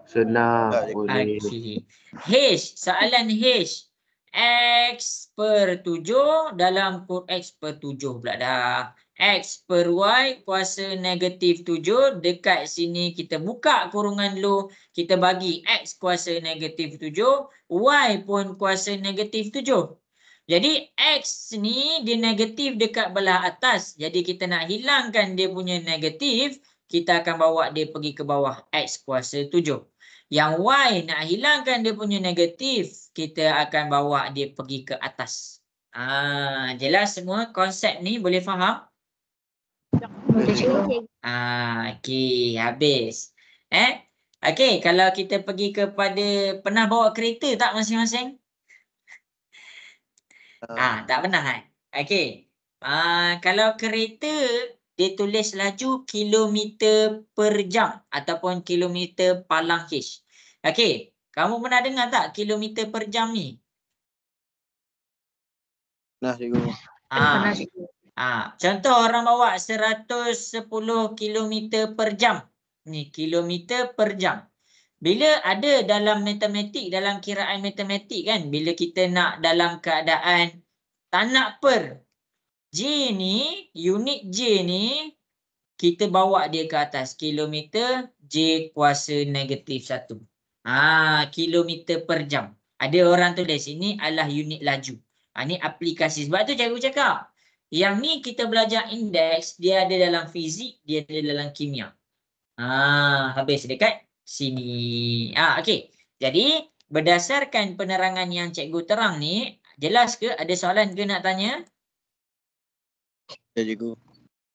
Senang. Boleh. H. Soalan H. X per 7 dalam kurung X per 7 pula dah. X per Y kuasa negatif 7. Dekat sini kita buka kurungan dulu. Kita bagi X kuasa negatif 7. Y pun kuasa negatif 7. Jadi X ni dia negatif dekat belah atas. Jadi kita nak hilangkan dia punya negatif. Kita akan bawa dia pergi ke bawah. X kuasa 7. Yang Y nak hilangkan dia punya negatif. Kita akan bawa dia pergi ke atas. Jelas semua konsep ni boleh faham? Okey, habis. Okey, kalau kita pergi kepada pernah bawa kereta tak masing-masing? Tak pernah kan? Okey. Kalau kereta dia tulis laju kilometer per jam ataupun kilometer palang H. Okey, kamu pernah dengar tak kilometer per jam ni? Nah, cikgu. Pernah cikgu. Contoh orang bawa 110 kilometer per jam. Ni kilometer per jam. Bila ada dalam matematik, dalam kiraan matematik kan, bila kita nak dalam keadaan tak nak per. J ni, unit J ni, kita bawa dia ke atas. Kilometer J kuasa negatif 1. Kilometer per jam. Ada orang tulis sini adalah unit laju. Ni aplikasi. Sebab tu cikgu cakap. Yang ni kita belajar indeks, dia ada dalam fizik, dia ada dalam kimia. Habis dekat sini. Okey. Jadi, berdasarkan penerangan yang cikgu terang ni, jelas ke? Ada soalan ke nak tanya? Ya, cikgu.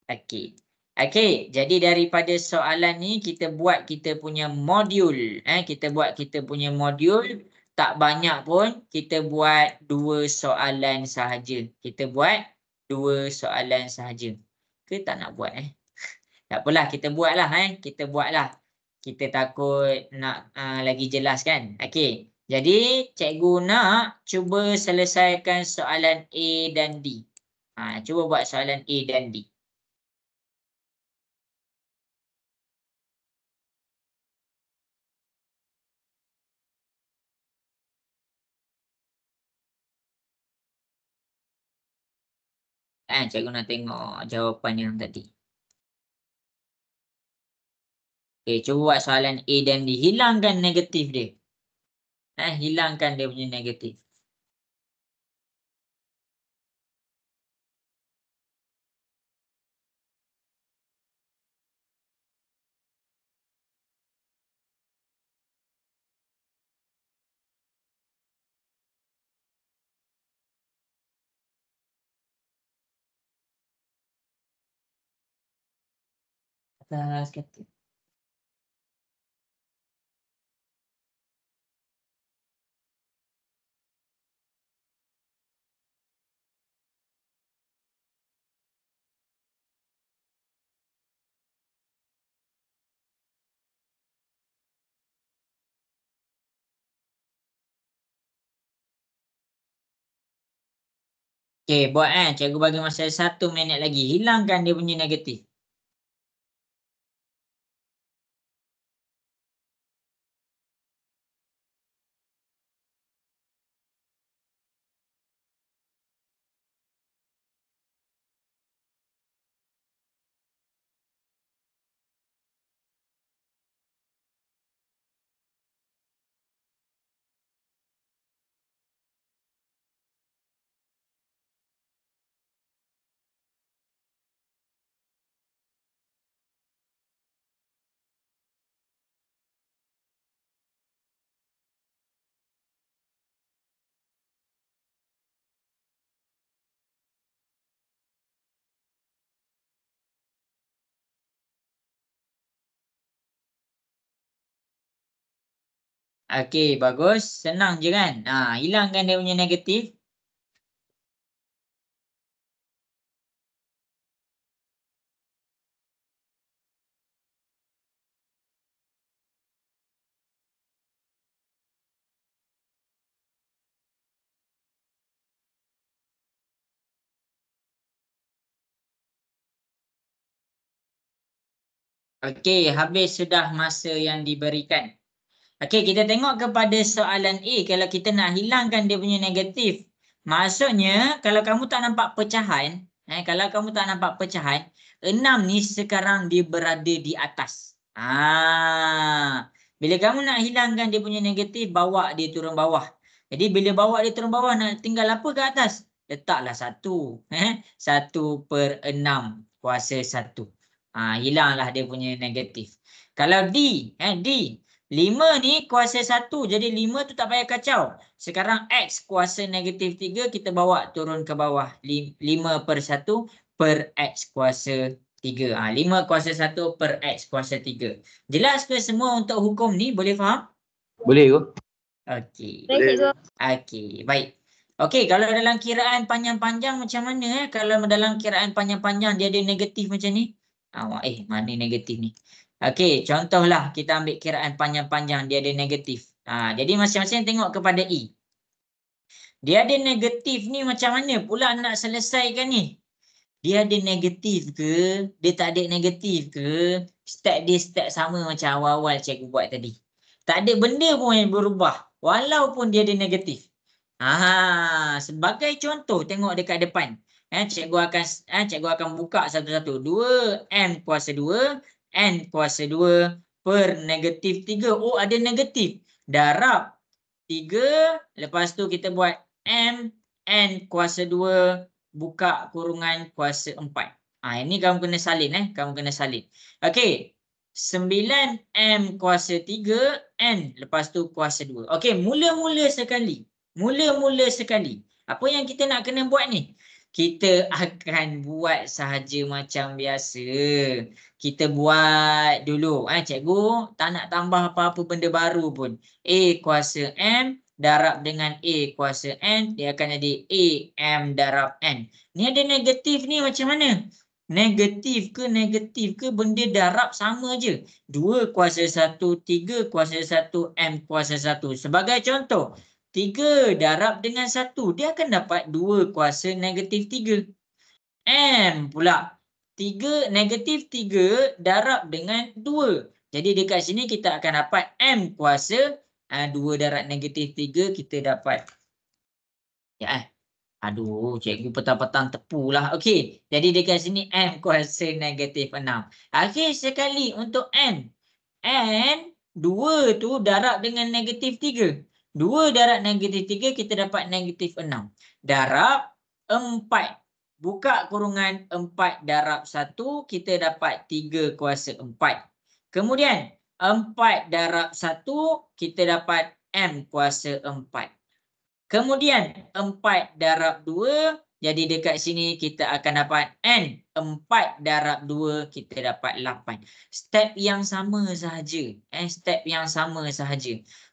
Okey. Okey, jadi daripada soalan ni kita buat kita punya modul. Kita buat kita punya modul. Tak banyak pun, kita buat 2 soalan sahaja. Kita buat 2 soalan sahaja. Ke tak nak buat Tak apalah, kita buatlah Kita buatlah. Kita takut nak lagi jelas kan. Okey. Jadi cikgu nak cuba selesaikan soalan A dan D. Cuba buat soalan A dan D. Cikgu nak tengok jawapan yang tadi. Okay, cuba buat soalan A dan D. Hilangkan negatif dia. Hilangkan dia punya negatif. Atas kata. Okay, buat cikgu bagi masa 1 minit lagi. Hilangkan dia punya negatif. Okey, bagus. Senang je kan? Hilangkan dia punya negatif. Okey, habis sudah masa yang diberikan. Okey, kita tengok kepada soalan A. Kalau kita nak hilangkan dia punya negatif. Maksudnya, kalau kamu tak nampak pecahan, kalau kamu tak nampak pecahan, 6 ni sekarang dia berada di atas. Bila kamu nak hilangkan dia punya negatif, bawa dia turun bawah. Jadi bila bawa dia turun bawah, nak tinggal apa ke atas? Letaklah 1. 1/6 kuasa 1. Hilanglah dia punya negatif. Kalau D, D 5 ni kuasa 1. Jadi 5 tu tak payah kacau. Sekarang X kuasa negatif 3 kita bawa turun ke bawah. 5/1 per X kuasa 3. 5 kuasa 1 per X kuasa 3. Jelas ke semua untuk hukum ni? Boleh faham? Boleh ke? Okey. Baik, cikgu. Okey, baik. Okey, kalau dalam kiraan panjang-panjang macam mana? Kalau dalam kiraan panjang-panjang dia ada negatif macam ni. Mana negatif ni? Okey, contohlah kita ambil kiraan panjang-panjang dia ada negatif. Jadi masing-masing tengok kepada E. Dia ada negatif ni macam mana pula nak selesaikan ni? Dia ada negatif ke? Dia tak ada negatif ke? Step dia step sama macam awal-awal cikgu buat tadi. Tak ada benda pun yang berubah walaupun dia ada negatif. Sebagai contoh tengok dekat depan. Cikgu akan buka satu-satu. 2M kuasa 2 N kuasa 2 per negatif 3. Oh, ada negatif. Darab 3. Lepas tu kita buat M N kuasa 2 buka kurungan kuasa 4. Ini kamu kena salin. Kamu kena salin. Okey. 9M kuasa 3 N lepas tu kuasa 2. Okey, mula-mula sekali. Apa yang kita nak kena buat ni? Kita akan buat sahaja macam biasa. Kita buat dulu. Cikgu tak nak tambah apa-apa benda baru pun. A kuasa M darab dengan A kuasa N. Dia akan jadi AM darab N. Ni ada negatif ni macam mana? Negatif ke benda darab sama je. 2 kuasa 1, 3 kuasa 1, M kuasa 1. Sebagai contoh. 3 darab dengan 1. Dia akan dapat 2 kuasa negatif 3. M pula. 3 negatif 3 darab dengan 2. Jadi dekat sini kita akan dapat M kuasa 2 darab negatif 3 kita dapat. Cikgu petang-petang tepulah. Okey. Jadi dekat sini M kuasa negatif 6. Akhir sekali untuk N. N 2 tu darab dengan negatif 3. 2 darab negatif 3 kita dapat negatif 6. Darab 4. Buka kurungan 4 darab 1 kita dapat 3 kuasa 4. Kemudian 4 darab 1 kita dapat M kuasa 4. Kemudian 4 darab 2. Jadi dekat sini kita akan dapat N. 4 darab 2 kita dapat 8. Step yang sama sahaja.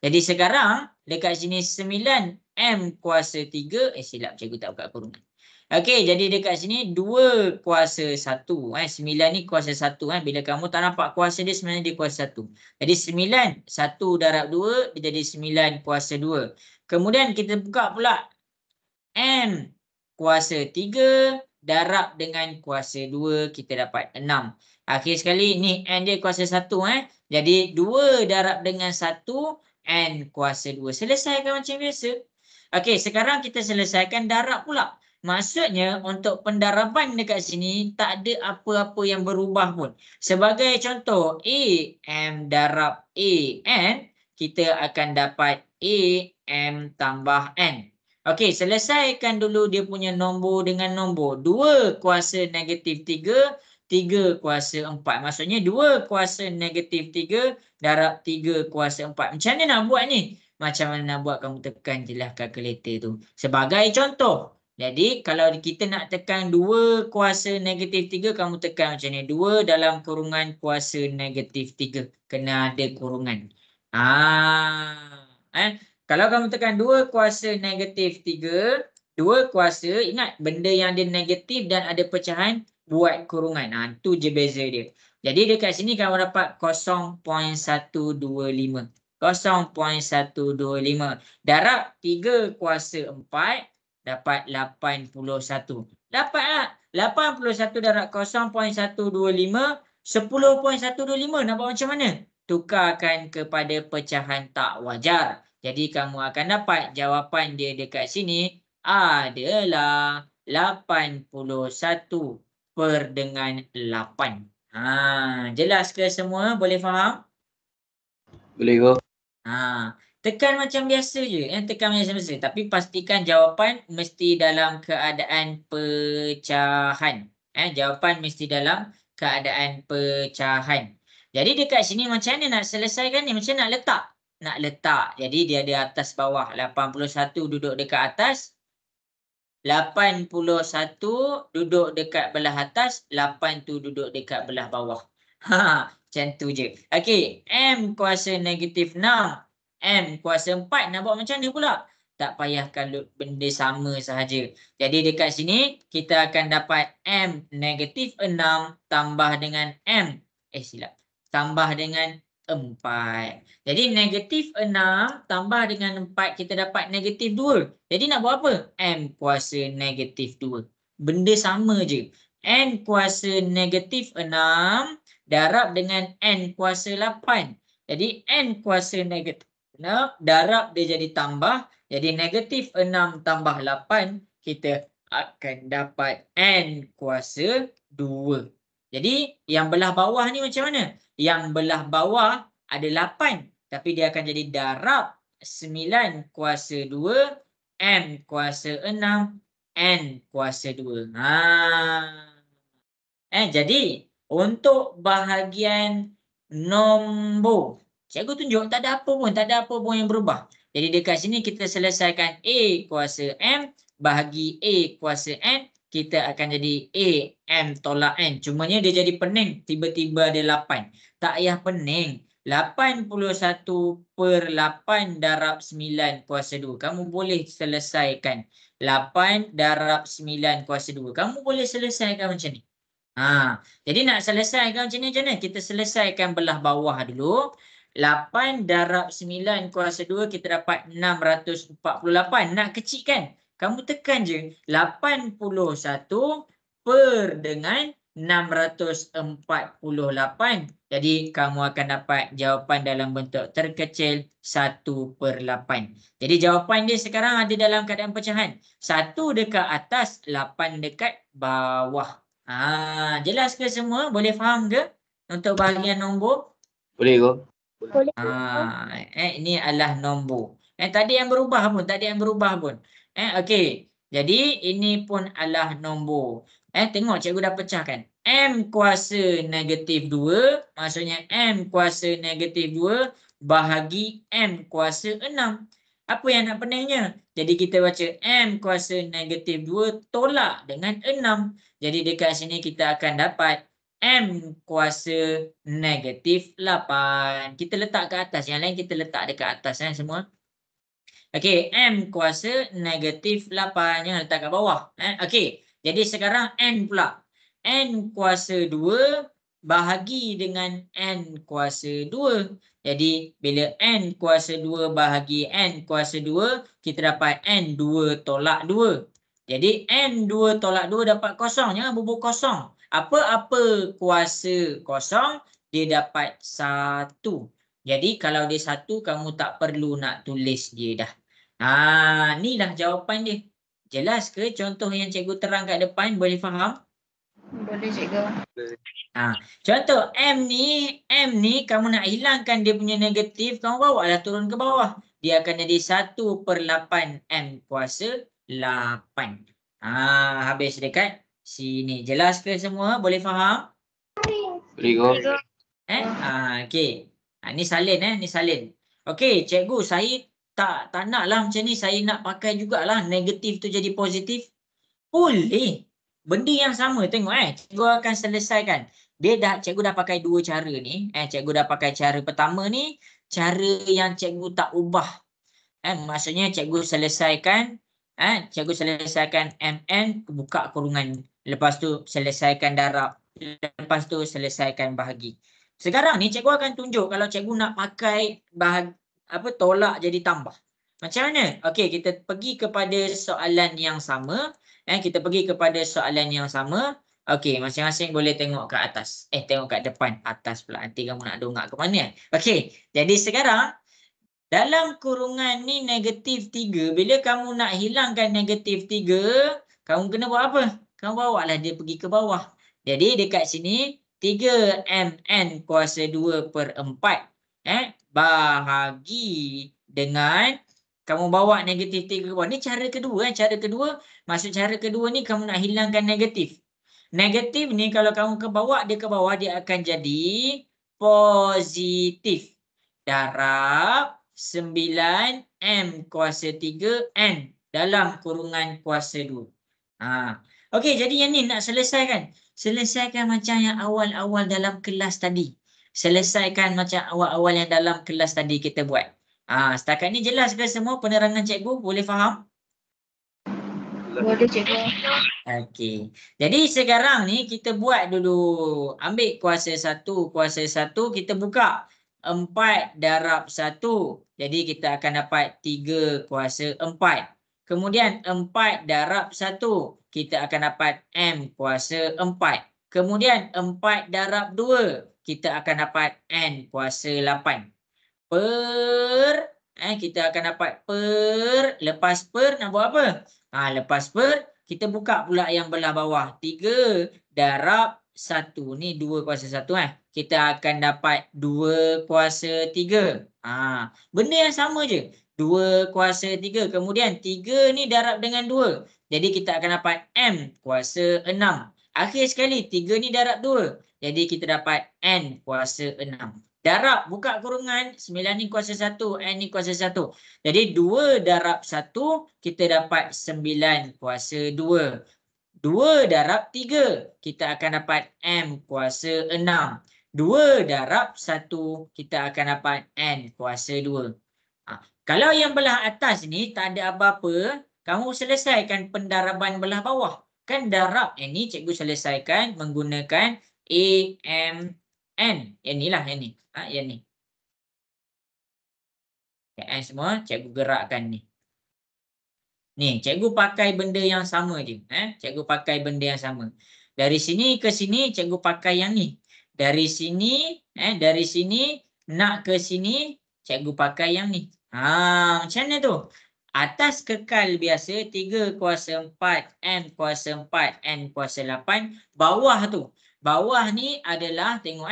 Jadi sekarang dekat sini 9M kuasa 3. Silap cikgu tak buka kurungan. Okey, jadi dekat sini 2 kuasa 1. 9 ni kuasa 1. Bila kamu tak nampak kuasa dia sebenarnya dia kuasa 1. Jadi 9. 1 darab 2 dia jadi 9 kuasa 2. Kemudian kita buka pula M kuasa 3 darab dengan kuasa 2 kita dapat 6. Akhir sekali ni N dia kuasa 1. Jadi 2 darab dengan 1 N kuasa 2. Selesaikan macam biasa. Okey, sekarang kita selesaikan darab pula. Maksudnya untuk pendaraban dekat sini tak ada apa-apa yang berubah pun. Sebagai contoh A M darab A N kita akan dapat A M tambah N. Okey, selesaikan dulu dia punya nombor dengan nombor. 2 kuasa negatif 3, 3 kuasa 4. Maksudnya 2 kuasa negatif 3 darab 3 kuasa 4. Macam mana nak buat ni? Macam mana nak buat, kamu tekan je lah kalkulator tu. Sebagai contoh. Jadi kalau kita nak tekan 2 kuasa negatif 3, kamu tekan macam ni. 2 dalam kurungan kuasa negatif 3. Kena ada kurungan. Kalau kamu tekan 2 kuasa negatif 3, 2 kuasa, ingat benda yang dia negatif dan ada pecahan, buat kurungan. Tu je beza dia. Jadi dekat sini kamu dapat 0.125. 0.125. Darab 3 kuasa 4, dapat 81. Dapat tak? 81 darab 0.125, 10.125. Nampak macam mana? tukarkan kepada pecahan tak wajar. Jadi kamu akan dapat jawapan dia dekat sini adalah 81 per dengan 8. Jelas ke semua? Boleh faham? Boleh go. Tekan macam biasa je. Tekan macam biasa. Tapi pastikan jawapan mesti dalam keadaan pecahan. Jawapan mesti dalam keadaan pecahan. Jadi dekat sini macam mana nak selesaikan ni? Macam nak letak? Nak letak. Jadi dia ada atas bawah. 81 duduk dekat atas. 81 duduk dekat belah atas. 8 tu duduk dekat belah bawah. Macam tu je. Okey. M kuasa negatif 6. M kuasa 4 nak buat macam mana pula? Tak payah kalau benda sama sahaja. Jadi dekat sini kita akan dapat M negatif 6 tambah dengan M. Silap. Tambah dengan 4. Jadi negatif 6 tambah dengan 4 kita dapat negatif 2. Jadi nak buat apa? M kuasa negatif 2. Benda sama je. N kuasa negatif 6 darab dengan N kuasa 8. Jadi N kuasa negatif 6 darab dia jadi tambah. Jadi negatif 6 tambah 8 kita akan dapat N kuasa 2. Jadi yang belah bawah ni macam mana? Yang belah bawah ada 8. Tapi dia akan jadi darab 9 kuasa 2 M kuasa 6 N kuasa 2. Jadi untuk bahagian nombor, cikgu tunjuk tak ada apa pun yang berubah. Jadi dekat sini kita selesaikan A kuasa M bahagi A kuasa N, kita akan jadi A M tolak N. Cumanya dia jadi pening, tiba-tiba ada 8. Tak payah pening. 81 per 8 darab 9 kuasa 2. Kamu boleh selesaikan. 8 darab 9 kuasa 2. Kamu boleh selesaikan macam ni. Jadi nak selesaikan macam ni, kita selesaikan belah bawah dulu. 8 darab 9 kuasa 2 kita dapat 648. Nak kecilkan, kamu tekan je 81 per dengan 648. Jadi kamu akan dapat jawapan dalam bentuk terkecil 1 per 8. Jadi jawapan dia sekarang ada dalam keadaan pecahan. 1 dekat atas, 8 dekat bawah. Jelas ke semua? Boleh faham ke untuk bahagian nombor? Boleh go. Boleh. Ini adalah nombor. Tak ada yang berubah pun. Okey. Jadi ini pun adalah nombor. Tengok cikgu dah pecahkan. M kuasa negatif 2. Maksudnya M kuasa negatif 2 bahagi M kuasa 6. Apa yang nak peningnya? Jadi kita baca M kuasa negatif 2 tolak dengan 6. Jadi dekat sini kita akan dapat M kuasa negatif 8. Kita letak ke atas. Yang lain kita letak dekat atas semua. Okey, M kuasa negatif 8. Jangan letak kat bawah. Okey, jadi sekarang N pula. N kuasa 2 bahagi dengan N kuasa 2. Jadi bila N kuasa 2 bahagi N kuasa 2, kita dapat N2 tolak 2. Jadi N2 tolak 2 dapat kosong. Jangan bubuh kosong. Apa-apa kuasa kosong, dia dapat 1. Jadi kalau dia 1, kamu tak perlu nak tulis dia dah. Ni dah jawapan dia. Jelas ke contoh yang cikgu terang kat depan? Boleh faham? Boleh cikgu. Contoh M ni kamu nak hilangkan dia punya negatif, kamu bawa lah turun ke bawah. Dia akan jadi 1 per 8 M kuasa 8. Habis dekat sini. Jelas ke semua? Boleh faham? Boleh go. Okey. Ni salin ni salin. Okey, cikgu saya tak nak lah macam ni. Saya nak pakai jugalah negatif tu jadi positif. Boleh. Benda yang sama, tengok cikgu akan selesaikan. Cikgu dah pakai dua cara ni. Cikgu dah pakai cara pertama ni, cara yang cikgu tak ubah. Maksudnya cikgu selesaikan MN, buka kurungan. Lepas tu selesaikan darab. Lepas tu selesaikan bahagi. Sekarang ni cikgu akan tunjuk kalau cikgu nak pakai tolak jadi tambah. Macam mana? Okey, kita pergi kepada soalan yang sama. Kita pergi kepada soalan yang sama. Okey, masing-masing boleh tengok ke atas. Tengok kat depan. Atas pula. Nanti kamu nak dongak ke mana? Okey, jadi sekarang dalam kurungan ni -3. Bila kamu nak hilangkan -3, kamu kena buat apa? Kamu bawa lah dia pergi ke bawah. Jadi dekat sini 3mn kuasa 2/4 bahagi dengan kamu bawa -3 ke bawah. Ni cara kedua. Cara kedua, maksud cara kedua ni kamu nak hilangkan negatif. Negatif ni kalau kamu ke bawah, dia akan jadi positif. Darab 9m kuasa 3n dalam kurungan kuasa 2. Okey, jadi yang ni nak selesaikan. Selesaikan macam yang awal-awal dalam kelas tadi. Selesaikan macam awal-awal yang dalam kelas tadi kita buat. Setakat ni jelas ke semua penerangan cikgu? Boleh faham? Boleh cikgu. Okey. Jadi sekarang ni kita buat dulu. Ambil kuasa 1. Kuasa 1 kita buka. 4 darab 1. Jadi kita akan dapat 3 kuasa 4. Kemudian 4 darab 1. Kita akan dapat M kuasa 4. Kemudian 4 darab 2. Kita akan dapat N kuasa 8. Kita akan dapat lepas per nak buat apa? Lepas per kita buka pula yang belah bawah. 3 darab 1 ni 2 kuasa 1 kita akan dapat 2 kuasa 3. Benda yang sama je. 2 kuasa 3. Kemudian 3 ni darab dengan 2. Jadi kita akan dapat M kuasa 6. Akhir sekali 3 ni darab 2. Jadi kita dapat N kuasa 6. Darab, buka kurungan, 9 ni kuasa 1, N ni kuasa 1. Jadi 2 darab 1, kita dapat 9 kuasa 2. 2 darab 3, kita akan dapat M kuasa 6. 2 darab 1, kita akan dapat N kuasa 2. Kalau yang belah atas ni tak ada apa-apa, kamu selesaikan pendaraban belah bawah. Kan darab ini cikgu selesaikan menggunakan AMN. Yang ni lah, yang ni. Yang ni. N semua cikgu gerakkan ni. Ni, cikgu pakai benda yang sama je. Cikgu pakai benda yang sama. Dari sini ke sini, cikgu pakai yang ni. Dari sini nak ke sini, cikgu pakai yang ni. Macam mana tu? Atas kekal biasa, 3 kuasa 4, M kuasa 4, N kuasa 8. Bawah tu. Bawah ni adalah, tengok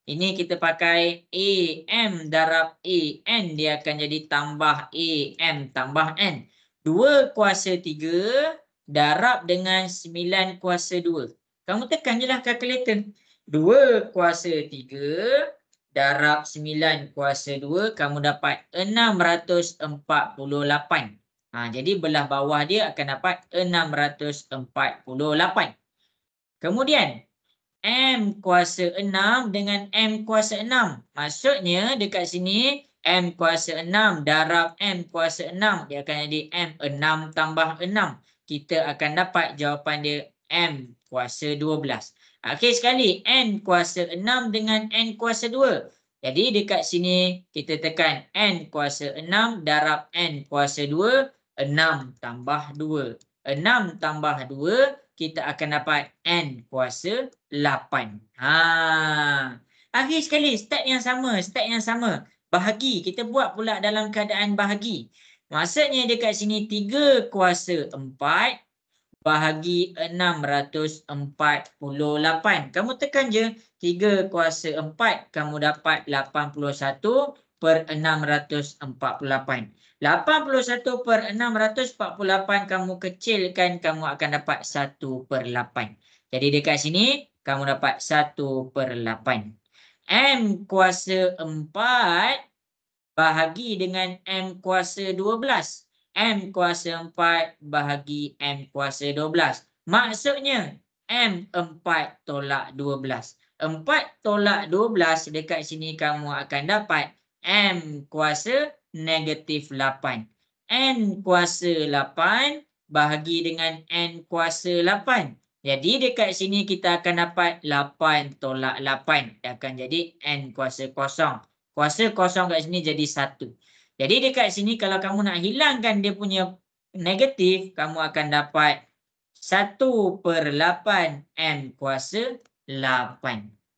ini kita pakai AM darab AN. Dia akan jadi tambah AM tambah N. 2 kuasa 3 darab dengan 9 kuasa 2. Kamu tekan je lah kalkulator. 2 kuasa 3 darab 9 kuasa 2. Kamu dapat 648. Jadi belah bawah dia akan dapat 648. Kemudian M kuasa 6 dengan M kuasa 6. Maksudnya dekat sini M kuasa 6 darab M kuasa 6. Dia akan jadi M 6 tambah 6. Kita akan dapat jawapan dia M kuasa 12. Akhir sekali N kuasa 6 dengan N kuasa 2. Jadi dekat sini kita tekan N kuasa 6 darab N kuasa 2. 6 tambah 2. 6 tambah 2. Kita akan dapat N kuasa 8. Akhir sekali, step yang sama. Bahagi, kita buat pula dalam keadaan bahagi. Maksudnya dekat sini 3 kuasa 4 bahagi 648. Kamu tekan je 3 kuasa 4, kamu dapat 81 per 648. 81 per 648 kamu kecilkan, kamu akan dapat 1 per 8. Jadi dekat sini kamu dapat 1 per 8. M kuasa 4 bahagi dengan M kuasa 12. M kuasa 4 bahagi M kuasa 12. Maksudnya M 4 tolak 12. 4 tolak 12 dekat sini kamu akan dapat M kuasa negatif 8. N kuasa 8 bahagi dengan N kuasa 8. Jadi dekat sini kita akan dapat 8 tolak 8. Dia akan jadi N kuasa kosong. Kuasa kosong kat sini jadi 1. Jadi dekat sini kalau kamu nak hilangkan dia punya negatif, kamu akan dapat 1/8 M kuasa 8.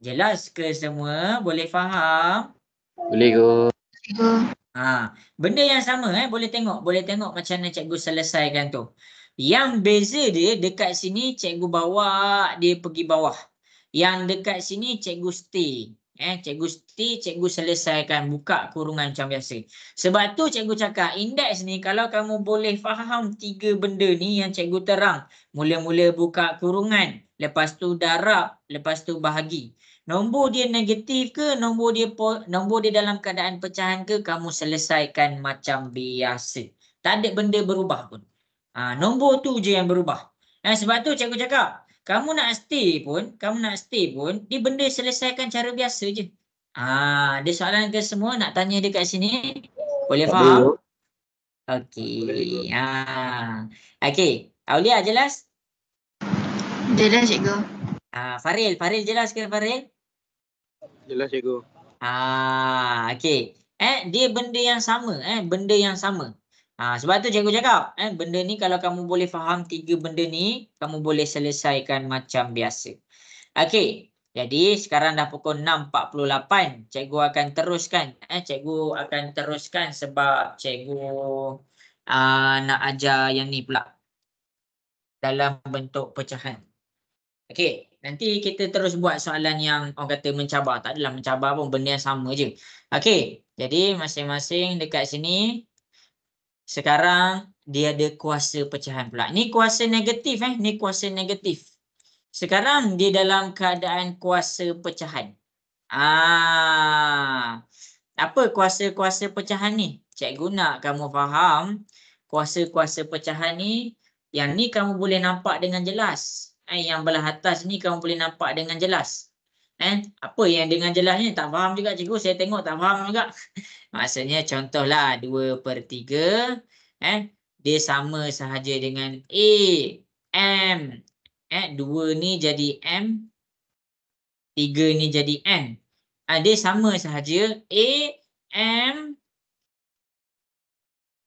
Jelas ke semua? Boleh faham? Boleh go. Cikgu. Benda yang sama boleh tengok macam mana cikgu selesaikan tu. Yang beza dia dekat sini cikgu bawa dia pergi bawah. Yang dekat sini cikgu stay. Cikgu stay, cikgu selesaikan buka kurungan macam biasa. Sebab tu cikgu cakap indeks ni kalau kamu boleh faham 3 benda ni yang cikgu terang. Mula-mula buka kurungan, lepas tu darab, lepas tu bahagi. Nombor dia negatif ke, nombor dia dalam keadaan pecahan ke, kamu selesaikan macam biasa. Tak ada benda berubah pun. Nombor tu je yang berubah. Sebab tu cikgu cakap, kamu nak stay pun, dia benda selesaikan cara biasa je. Ada soalan ke semua nak tanya dekat sini? Boleh Tak faham? boleh, Okey. Okey. Aulia jelas? Jelas cikgu. Faril jelas ke Faril? Jelas cikgu. Okey. Dia benda yang sama, benda yang sama. Sebab tu cikgu cakap, benda ni kalau kamu boleh faham 3 benda ni, kamu boleh selesaikan macam biasa. Okey. Jadi sekarang dah pukul 6.48. Cikgu akan teruskan. Sebab cikgu nak ajar yang ni pula. Dalam bentuk pecahan. Okey, nanti kita terus buat soalan yang orang kata mencabar. Tak adalah mencabar pun, benda yang sama je. Okey, jadi masing-masing dekat sini. Sekarang dia ada kuasa pecahan pula. Ni kuasa negatif ni kuasa negatif. Sekarang dia dalam keadaan kuasa pecahan. Apa kuasa-kuasa pecahan ni? Cikgu nak kamu faham kuasa-kuasa pecahan ni. Yang ni kamu boleh nampak dengan jelas. Yang belah atas ni kamu boleh nampak dengan jelas. Apa yang dengan jelas ni? Tak faham juga cikgu. Saya tengok tak faham juga. Maksudnya contohlah 2/3. Dia sama sahaja dengan A, M. 2 ni jadi M. 3 ni jadi N. Dia sama sahaja A, M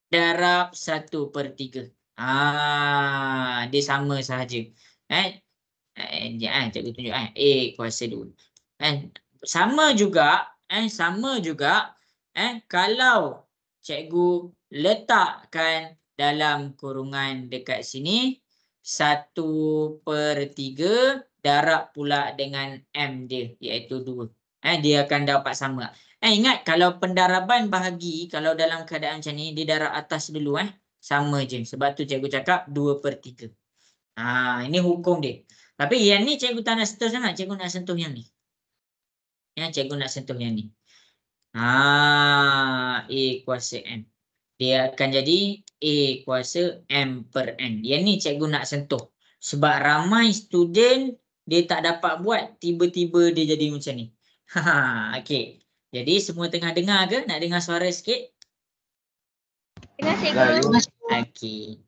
darab 1/3. Dia sama sahaja. Cikgu tunjuk A kuasa 2. Sama juga kalau cikgu letakkan dalam kurungan dekat sini 1/3 darab pula dengan M dia iaitu 2. Dia akan dapat sama. Ingat kalau pendaraban bahagi, kalau dalam keadaan macam ni dia darab atas dulu sama je. Sebab tu cikgu cakap 2/3. Ini hukum dia. Tapi yang ni cikgu tak nak sentuh sangat, cikgu nak sentuh yang ni. Cikgu nak sentuh yang ni. A kuasa M. Dia akan jadi A kuasa M per N. Yang ni cikgu nak sentuh. Sebab ramai student dia tak dapat buat, tiba-tiba dia jadi macam ni. Okey. Jadi semua tengah dengar ke? Nak dengar suara sikit? Dengar cikgu. Okey.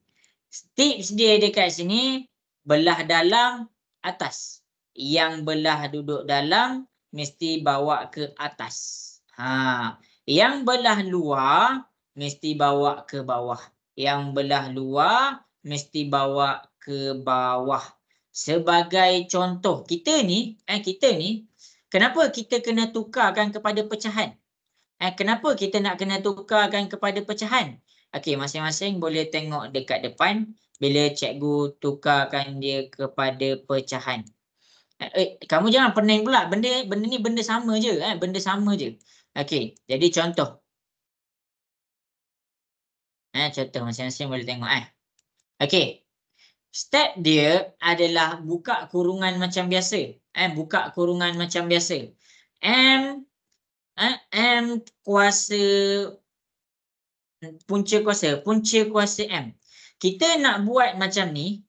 Tips dia dekat sini, belah dalam atas. Yang belah duduk dalam mesti bawa ke atas. Yang belah luar mesti bawa ke bawah. Yang belah luar mesti bawa ke bawah. Sebagai contoh, kita ni kenapa kita kena tukarkan kepada pecahan? Kenapa kita nak kena tukarkan kepada pecahan? Okey, masing-masing boleh tengok dekat depan bila cikgu tukarkan dia kepada pecahan. Kamu jangan pening pula. Benda ni benda sama je. Benda sama je. Okey, jadi contoh. Contoh masing-masing boleh tengok. Okey. Step dia adalah buka kurungan macam biasa. Buka kurungan macam biasa. M kuasa punca kuasa M. Kita nak buat macam ni.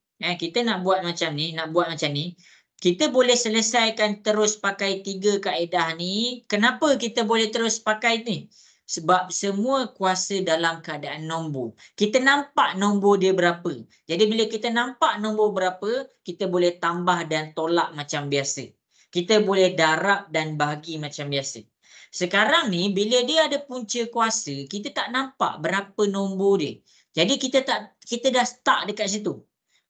Kita boleh selesaikan terus pakai 3 kaedah ni. Kenapa kita boleh terus pakai ni? Sebab semua kuasa dalam keadaan nombor. Kita nampak nombor dia berapa. Jadi bila kita nampak nombor berapa, kita boleh tambah dan tolak macam biasa. Kita boleh darab dan bahagi macam biasa. Sekarang ni bila dia ada punca kuasa, kita tak nampak berapa nombor dia. Jadi kita dah start dekat situ.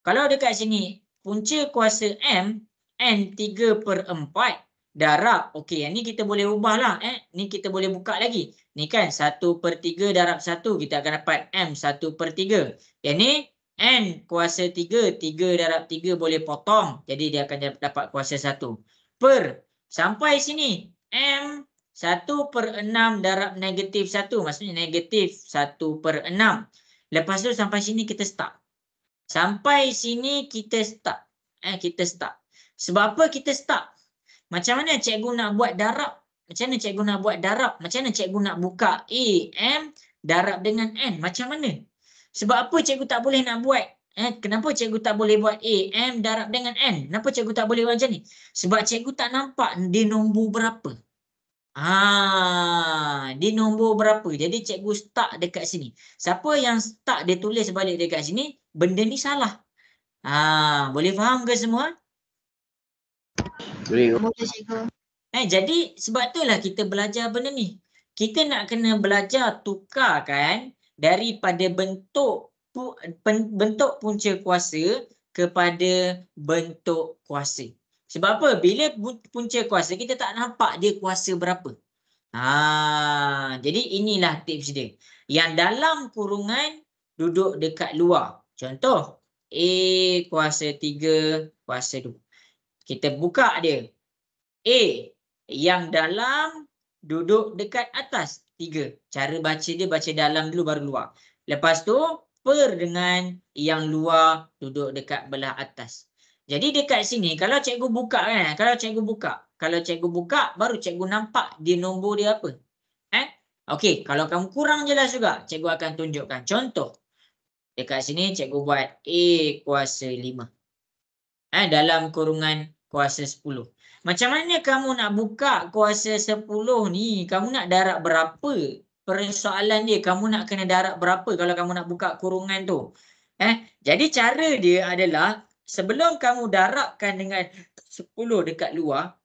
Kalau dekat sini, punca kuasa M, N 3/4 darab. Okey, yang ni kita boleh ubahlah. Ni kita boleh buka lagi. Ni kan 1/3 darab 1. Kita akan dapat M 1/3. Yang ni N kuasa 3. 3 darab 3 boleh potong. Jadi dia akan dapat kuasa 1. Per. Sampai sini. M 1/6 darab negatif 1. Maksudnya negatif 1/6. Lepas tu sampai sini kita start. Sampai sini kita start. Kita start. Sebab apa kita start? Macam mana cikgu nak buat darab? Macam mana cikgu nak buat darab? Macam mana cikgu nak buka A, M darab dengan N? Macam mana? Sebab apa cikgu tak boleh nak buat? Kenapa cikgu tak boleh buat A, M darab dengan N? Kenapa cikgu tak boleh buat macam ni? Sebab cikgu tak nampak dia nombor berapa. Dia nombor berapa. Jadi cikgu start dekat sini. Siapa yang start dia tulis balik dekat sini, benda ni salah. Boleh faham ke semua? Boleh. Boleh cikgu. Jadi sebab itulah kita belajar benda ni. Kita nak kena belajar tukarkan daripada bentuk punca kuasa kepada bentuk kuasa. Sebab apa? Bila punca kuasa kita tak nampak dia kuasa berapa. Jadi inilah tips dia. Yang dalam kurungan duduk dekat luar. Contoh A kuasa 3 kuasa 2. Kita buka dia. A yang dalam duduk dekat atas 3. Cara baca dia baca dalam dulu baru luar. Lepas tu per dengan yang luar duduk dekat belah atas. Jadi dekat sini kalau cikgu buka kan, kalau cikgu buka baru cikgu nampak dia nombor dia apa. Okey, kalau kamu kurang jelas juga cikgu akan tunjukkan. Contoh dekat sini cikgu buat A kuasa 5. Dalam kurungan kuasa 10. Macam mana kamu nak buka kuasa 10 ni? Kamu nak darab berapa? Persoalan dia, kamu nak kena darab berapa kalau kamu nak buka kurungan tu? Jadi cara dia adalah sebelum kamu darabkan dengan 10 dekat luar,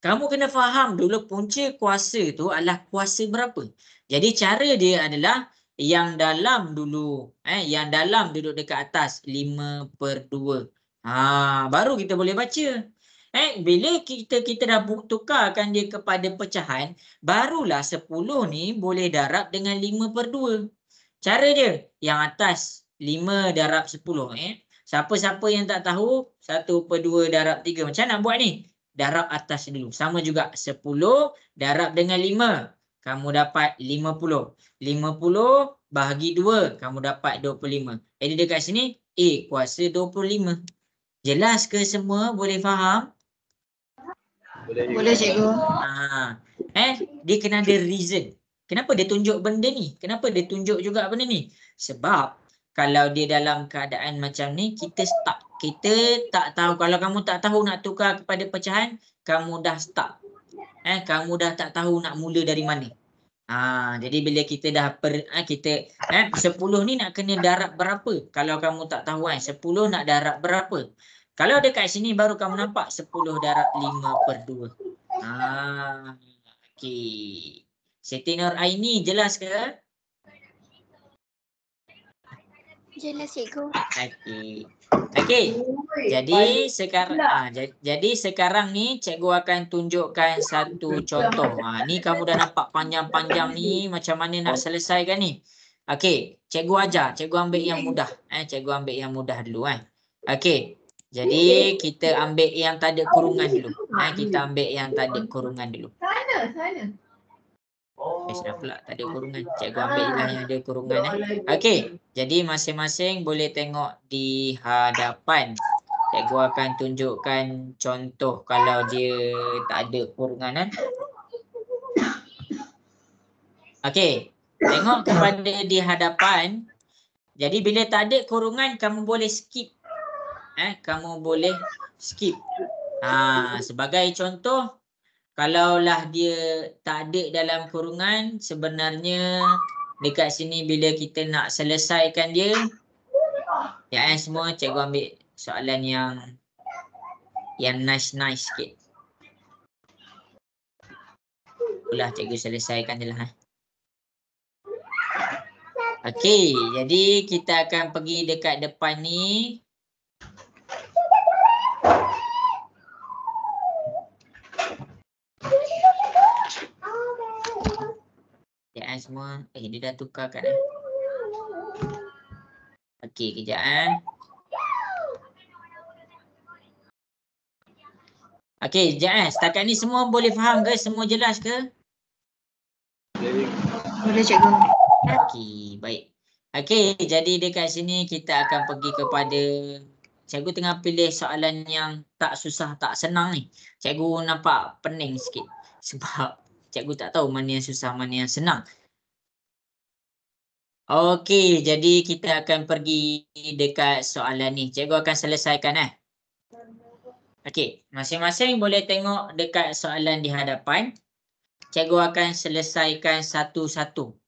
kamu kena faham dulu punca kuasa tu adalah kuasa berapa. Jadi cara dia adalah yang dalam dulu. Yang dalam duduk dekat atas 5/2. Baru kita boleh baca. Bila kita dah tukarkan dia kepada pecahan, barulah 10 ni boleh darab dengan 5/2. Cara dia, yang atas 5 darab 10. Siapa-siapa yang tak tahu, 1/2 darab 3. Macam nak buat ni? Darab atas dulu. Sama juga, 10 darab dengan 5. Kamu dapat 50. 50 bahagi 2, kamu dapat 25. Jadi dekat sini, A kuasa 25. Jelas ke semua? Boleh faham? Boleh cikgu. Dia kena ada reason. Kenapa dia tunjuk benda ni? Kenapa dia tunjuk juga benda ni? Sebab kalau dia dalam keadaan macam ni, kita start. Kita tak tahu. Kalau kamu tak tahu nak tukar kepada pecahan, kamu dah start. Kamu dah tak tahu nak mula dari mana. Jadi bila kita dah 10 ni nak kena darab berapa? Kalau kamu tak tahu 10 nak darab berapa? Kalau dekat sini baru kamu nampak 10 darab 5/2. Okey. Siti Nur Aini jelas ke? Jelas cikgu. Okey. Jadi sekarang ni cikgu akan tunjukkan satu contoh. Ni kamu dah nampak panjang-panjang ni macam mana nak selesaikan ni. Okey, cikgu ajar, cikgu ambil yang mudah. Cikgu ambil yang mudah dulu Okey. Jadi kita ambil yang tak ada kurungan dulu. Kita ambil yang tak ada kurungan dulu. Sana. Sudah pula tak ada kurungan. Cikgu ambil yang ada kurungan Okey. Jadi masing-masing boleh tengok di hadapan. Cikgu akan tunjukkan contoh kalau dia tak ada kurungan Okey. Tengok kepada di hadapan. Jadi bila tak ada kurungan kamu boleh skip. Kamu boleh skip. Sebagai contoh, kalaulah dia tak ada dalam kurungan, sebenarnya dekat sini bila kita nak selesaikan dia, semua cikgu ambil soalan yang nice sikit. Itulah cikgu selesaikan je lah. Okey, jadi kita akan pergi dekat depan ni. semua. Dia dah tukar kan. Okey, kejap Okey, kejap Setakat ni semua boleh faham ke? Semua jelas ke? Boleh cikgu. Okey, baik. Okey, jadi dekat sini kita akan pergi kepada cikgu tengah pilih soalan yang tak susah, tak senang ni. Cikgu nampak pening sikit sebab cikgu tak tahu mana yang susah, mana yang senang. Okey, jadi kita akan pergi dekat soalan ni. Cikgu akan selesaikan Okey, masing-masing boleh tengok dekat soalan di hadapan. Cikgu akan selesaikan satu-satu.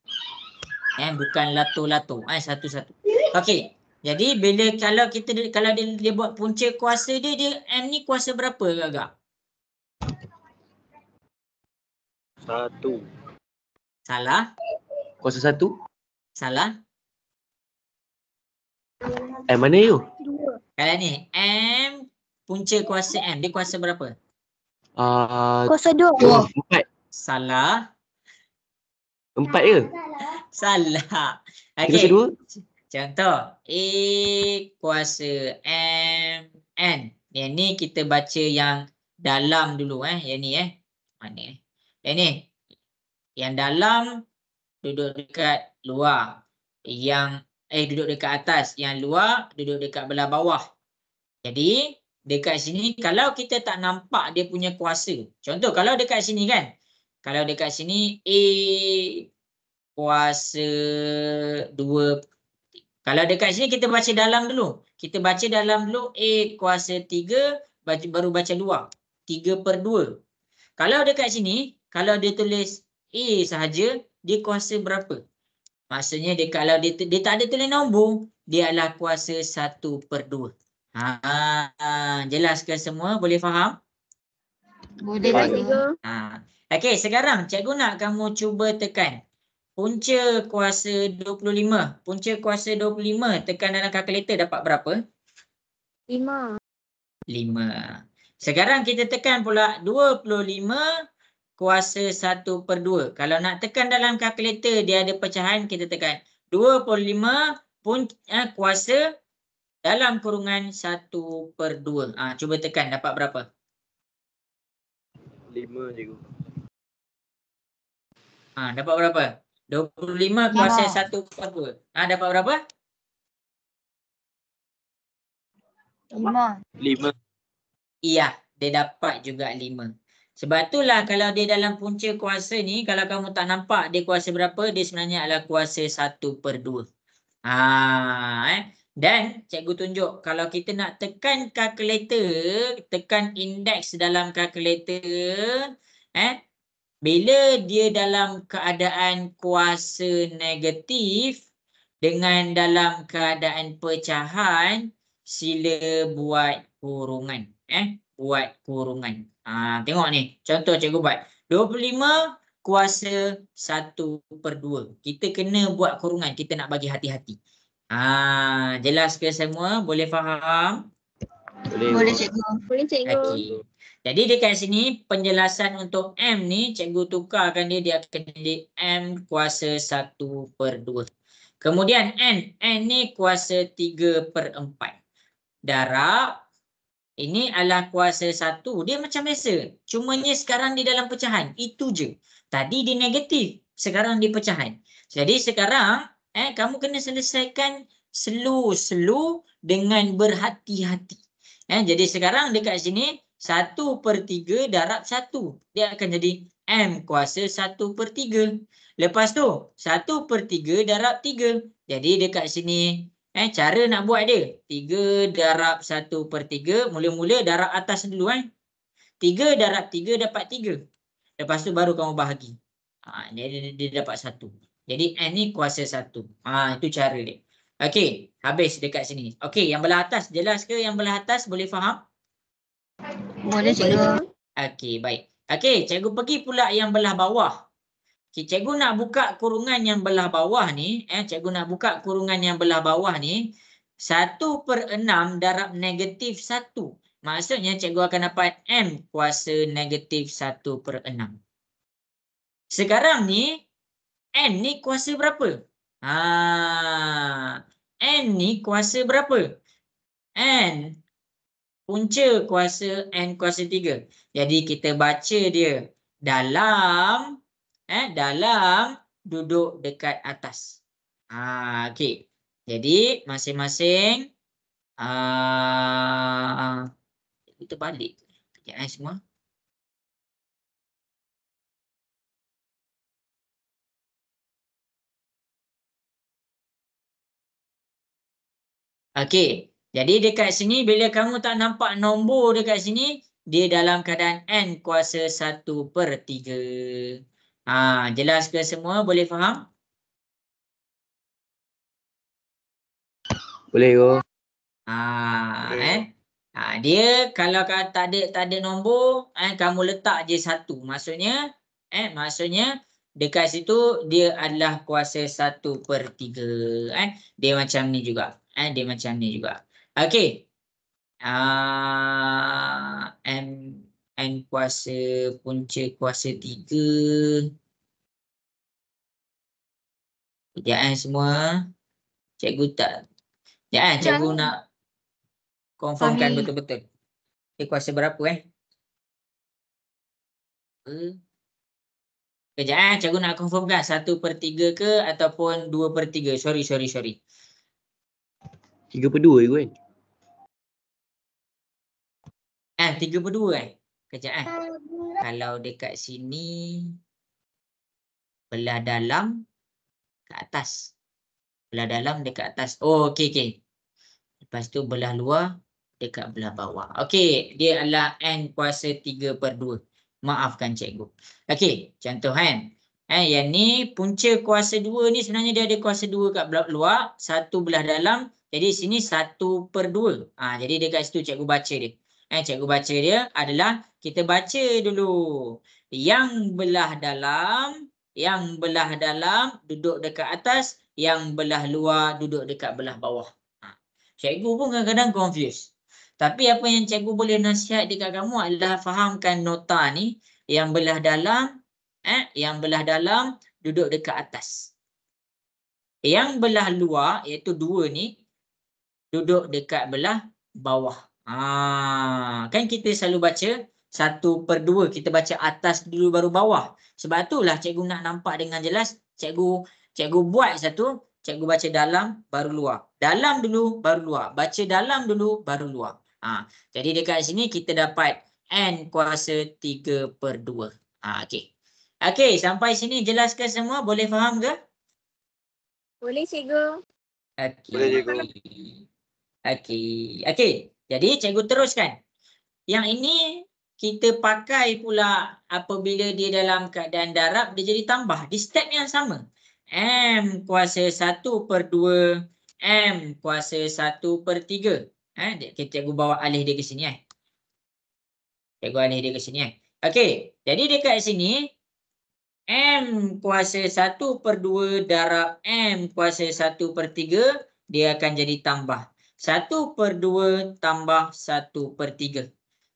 Bukan lato-lato. Satu-satu. Okey. Jadi bila kalau dia buat punca kuasa dia M ni kuasa berapa agak? 1. Salah? Kuasa 1. Salah? Mana you? Kalau ni M punca kuasa M dia kuasa berapa? Kuasa 2. 4. Salah? 4 ke? Salah. Kuasa Okey. 2? Contoh A kuasa M N. Yang ni kita baca yang dalam dulu Yang ni Mana Yang ni. Yang dalam duduk dekat luar. Yang duduk dekat atas. Yang luar duduk dekat belah bawah. Jadi dekat sini kalau kita tak nampak dia punya kuasa. Contoh kalau dekat sini kan. Kalau dekat sini A kuasa 2. Kalau dekat sini kita baca dalam dulu. Kita baca dalam dulu A kuasa 3 baru baca luar. 3/2. Kalau dekat sini kalau dia tulis A sahaja dia kuasa berapa? Maksudnya kalau dia tak ada tulis nombor, dia adalah kuasa 1/2. Jelas ke semua? Boleh faham? Boleh cikgu. Okey, sekarang cikgu nak kamu cuba tekan punca kuasa 25. Punca kuasa 25 tekan dalam kalkulator dapat berapa? 5. 5. Sekarang kita tekan pula 25 kuasa 1/2. Kalau nak tekan dalam kalkulator dia ada pecahan, kita tekan 25 kuasa dalam kurungan 1/2. Cuba tekan dapat berapa? 5 cikgu. Dapat berapa? 25 kuasa 1/2. Dapat berapa? 5. Iya, dia dapat juga 5. Sebab itulah kalau dia dalam punca kuasa ni, kalau kamu tak nampak dia kuasa berapa, dia sebenarnya adalah kuasa 1/2. Dan cikgu tunjuk kalau kita nak tekan kalkulator, tekan indeks dalam kalkulator, bila dia dalam keadaan kuasa negatif dengan dalam keadaan pecahan, sila buat kurungan. Buat kurungan. Tengok ni. Contoh cikgu buat. 25 kuasa 1/2. Kita kena buat kurungan. Kita nak bagi hati-hati. Jelas ke semua? Boleh faham? Boleh cikgu. Boleh cikgu. Okey. Jadi dekat sini penjelasan untuk M ni cikgu tukarkan dia akan jadi M kuasa 1/2. Kemudian N ni kuasa 3/4. Darab ini adalah kuasa 1. Dia macam biasa. Cumanya sekarang di dalam pecahan. Itu je. Tadi dia negatif. Sekarang di pecahan. Jadi sekarang kamu kena selesaikan slow dengan berhati-hati. Jadi sekarang dekat sini 1/3 darab 1. Dia akan jadi M kuasa 1/3. Lepas tu 1/3 darab 3. Jadi dekat sini cara nak buat dia 3 darab 1/3. Mula-mula darab atas dulu 3 darab 3 dapat 3. Lepas tu baru kamu bahagi. Dia dapat 1. Jadi N ni kuasa 1. Itu cara dia. Okey, habis dekat sini. Okey, yang belah atas jelas ke? Yang belah atas boleh faham? Boleh cikgu. Okey, baik. Okey, cikgu pergi pula yang belah bawah. Cikgu nak buka kurungan yang belah bawah ni. Cikgu nak buka kurungan yang belah bawah ni. 1/6 darab negatif 1. Maksudnya cikgu akan dapat M kuasa negatif 1/6. Sekarang ni, N ni kuasa berapa? N ni kuasa berapa? N punca kuasa N kuasa 3. Jadi kita baca dia dalam dalam duduk dekat atas. Okey. Jadi masing-masing kita balik. Sekejap semua. Okey. Jadi dekat sini bila kamu tak nampak nombor dekat sini, dia dalam keadaan N kuasa 1/3. Jelas ke semua? Boleh faham? Boleh ke? Dia kalau tak ada nombor, kamu letak je 1. Maksudnya dekat situ dia adalah kuasa 1/3. Dia macam ni juga. Dia macam ni juga. Okey. N kuasa punca kuasa 3. Sekejap semua. Cikgu tak. Cikgu nak confirmkan betul-betul. Dia kuasa berapa Kejap cikgu nak confirmkan 1/3 ke ataupun 2/3. Sorry. 3/2 je kan? 3/2 Kejap Kalau dekat sini belah dalam ke atas. Belah dalam dekat atas. Oh, okey. Lepas tu belah luar dekat belah bawah. Okey, dia adalah N kuasa 3/2. Maafkan cikgu. Okey, contoh yang ni punca kuasa 2 ni sebenarnya dia ada kuasa 2 kat belah luar, 1 belah dalam. Jadi sini 1/2. Jadi dekat situ cikgu baca dia. Cikgu baca dia adalah kita baca dulu. Yang belah dalam duduk dekat atas, yang belah luar duduk dekat belah bawah. Cikgu pun kadang-kadang confuse. Tapi apa yang cikgu boleh nasihat dekat kamu adalah fahamkan nota ni. Yang belah dalam duduk dekat atas. Yang belah luar iaitu 2 ni duduk dekat belah bawah. Kan kita selalu baca 1/2. Kita baca atas dulu baru bawah. Sebab itulah cikgu nak nampak dengan jelas. Cikgu buat satu. Cikgu baca dalam baru luar. Dalam dulu baru luar. Baca dalam dulu baru luar. Jadi dekat sini kita dapat N kuasa 3/2. Okey, sampai sini jelas ke semua? Boleh faham ke? Boleh cikgu. Boleh cikgu. Okey. Jadi cikgu teruskan. Yang ini kita pakai pula apabila dia dalam keadaan darab, dia jadi tambah. Di step yang sama. M kuasa 1/2. M kuasa 1/3. Cikgu bawa alih dia ke sini. Cikgu alih dia ke sini. Okey. Jadi dekat sini, M kuasa 1/2 darab M kuasa 1/3, dia akan jadi tambah. 1/2 tambah 1/3.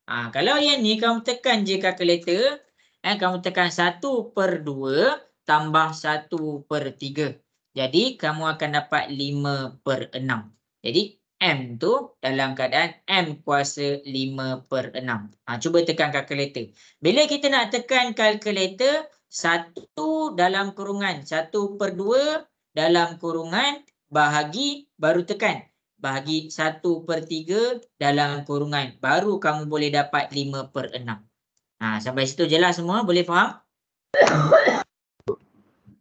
Kalau yang ni kamu tekan je kalkulator, kamu tekan 1/2 tambah 1/3. Jadi kamu akan dapat 5/6. Jadi M tu dalam keadaan M kuasa 5/6. Cuba tekan kalkulator. Bila kita nak tekan kalkulator, 1 dalam kurungan 1/2 dalam kurungan bahagi baru tekan. Bahagi 1/3 dalam kurungan. Baru kamu boleh dapat 5/6. Sampai situ jelas semua? Boleh faham?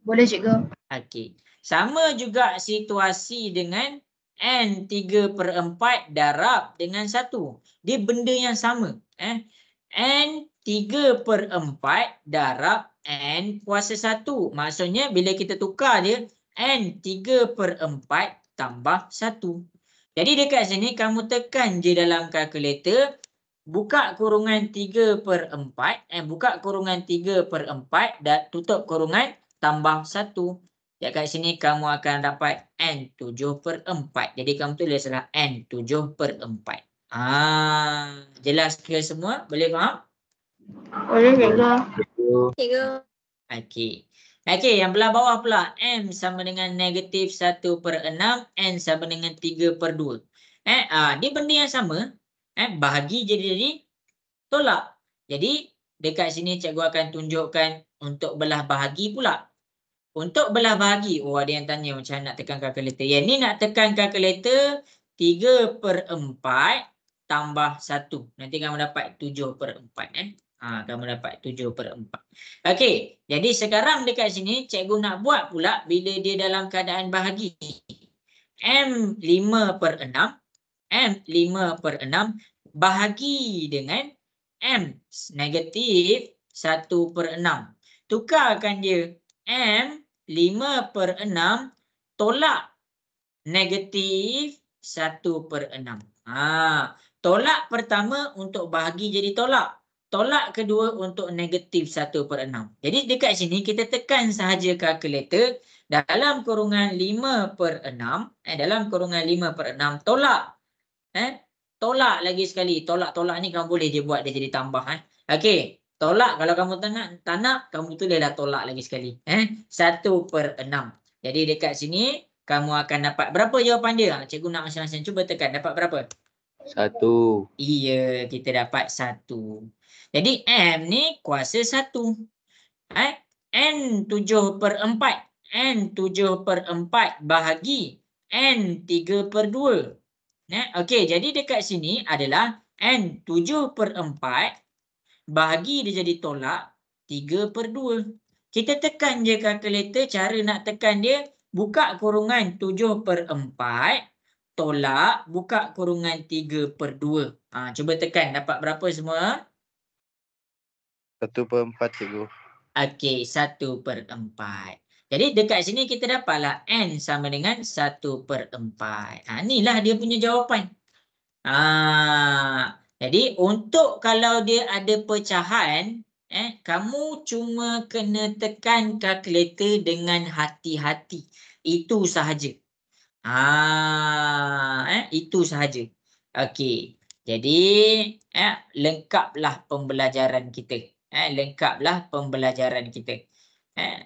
Boleh cikgu. Okey. Sama juga situasi dengan N 3/4 darab dengan 1. Dia benda yang sama. N 3/4 darab N kuasa 1. Maksudnya bila kita tukar dia, N 3/4 tambah 1. Jadi dekat sini kamu tekan je dalam kalkulator. Buka kurungan 3/4. Buka kurungan 3/4 dan tutup kurungan tambah 1. Dekat sini kamu akan dapat N 7/4. Jadi kamu tulislah N 7/4. Jelas ke semua? Boleh faham? Boleh cikgu. Cikgu. Okey. Okey, yang belah bawah pula. M sama dengan negatif 1/6. N sama dengan 3/2. Dia benda yang sama. Bahagi jadi tolak. Jadi, dekat sini cikgu akan tunjukkan untuk belah bahagi pula. Untuk belah bahagi, ada yang tanya macam nak tekan kalkulator. Yang ni nak tekan kalkulator 3/4 tambah 1. Nanti kamu dapat 7/4. Kamu dapat 7/4. Okey, jadi sekarang dekat sini cikgu nak buat pula bila dia dalam keadaan bahagi. M 5/6. M 5/6 bahagi dengan M negatif 1/6. Tukarkan dia. M 5/6 tolak negatif 1/6. Tolak pertama untuk bahagi jadi tolak. Tolak kedua untuk negatif 1/6. Jadi dekat sini kita tekan sahaja kalkulator dalam kurungan 5/6. Dalam kurungan 5/6 tolak. Tolak lagi sekali. Tolak-tolak ni kamu boleh je buat dia jadi tambah. Okey. Tolak kalau kamu tak nak, kamu tulislah tolak lagi sekali. 1/6. Jadi dekat sini kamu akan dapat berapa jawapan dia? Cikgu nak masing-masing cuba tekan. Dapat berapa? 1. Iya, kita dapat 1. Jadi M ni kuasa 1. N 7/4. N 7/4 bahagi N 3/2. Okey, jadi dekat sini adalah N 7/4 bahagi dia jadi tolak 3/2. Kita tekan je kalkulator, cara nak tekan dia, buka kurungan 7/4 tolak buka kurungan 3/2. Cuba tekan dapat berapa semua? 1/4 cikgu. Okey, 1/4. Jadi dekat sini kita dapatlah N sama dengan 1/4. Inilah dia punya jawapan. Jadi untuk kalau dia ada pecahan, kamu cuma kena tekan kalkulator dengan hati-hati. Itu sahaja. Itu sahaja. Okey. Jadi lengkaplah pembelajaran kita. Lengkaplah pembelajaran kita.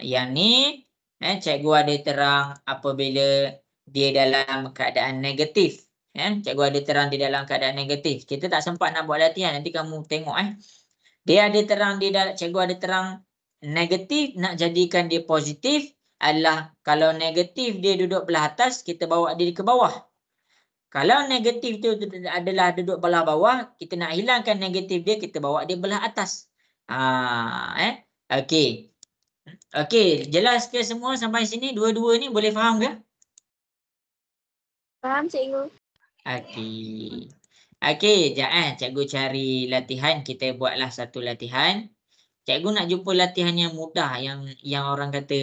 Yang ni cikgu ada terang apabila dia dalam keadaan negatif. Cikgu ada terang di dalam keadaan negatif. Kita tak sempat nak buat latihan. Nanti kamu tengok. Dia ada terang, cikgu ada terang negatif, nak jadikan dia positif adalah kalau negatif dia duduk belah atas, kita bawa dia ke bawah. Kalau negatif tu adalah duduk belah bawah, kita nak hilangkan negatif dia, kita bawa dia belah atas. Okey. Okey, jelas ke semua sampai sini? Dua-dua ni boleh faham ke? Faham cikgu. Okey. Okey, jap cikgu cari latihan, kita buatlah satu latihan. Cikgu nak jumpa latihan yang mudah, yang orang kata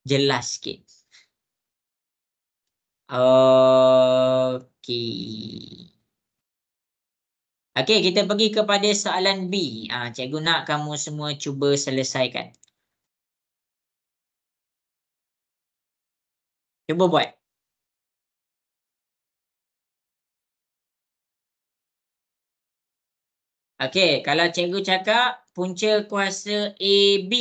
jelas sikit. Okey. Okey, kita pergi kepada soalan B. Cikgu nak kamu semua cuba selesaikan. Cuba buat. Okey, kalau cikgu cakap punca kuasa AB.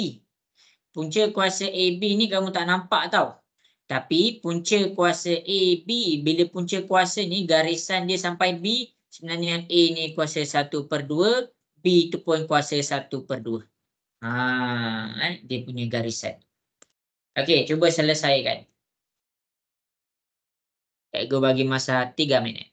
Punca kuasa AB ni kamu tak nampak tau. Tapi punca kuasa AB, bila punca kuasa ni garisan dia sampai B, sebenarnya A ni kuasa 1/2, B tu pun kuasa 1/2. Dia punya garisan. Okey, cuba selesaikan. Cikgu bagi masa 3 minit.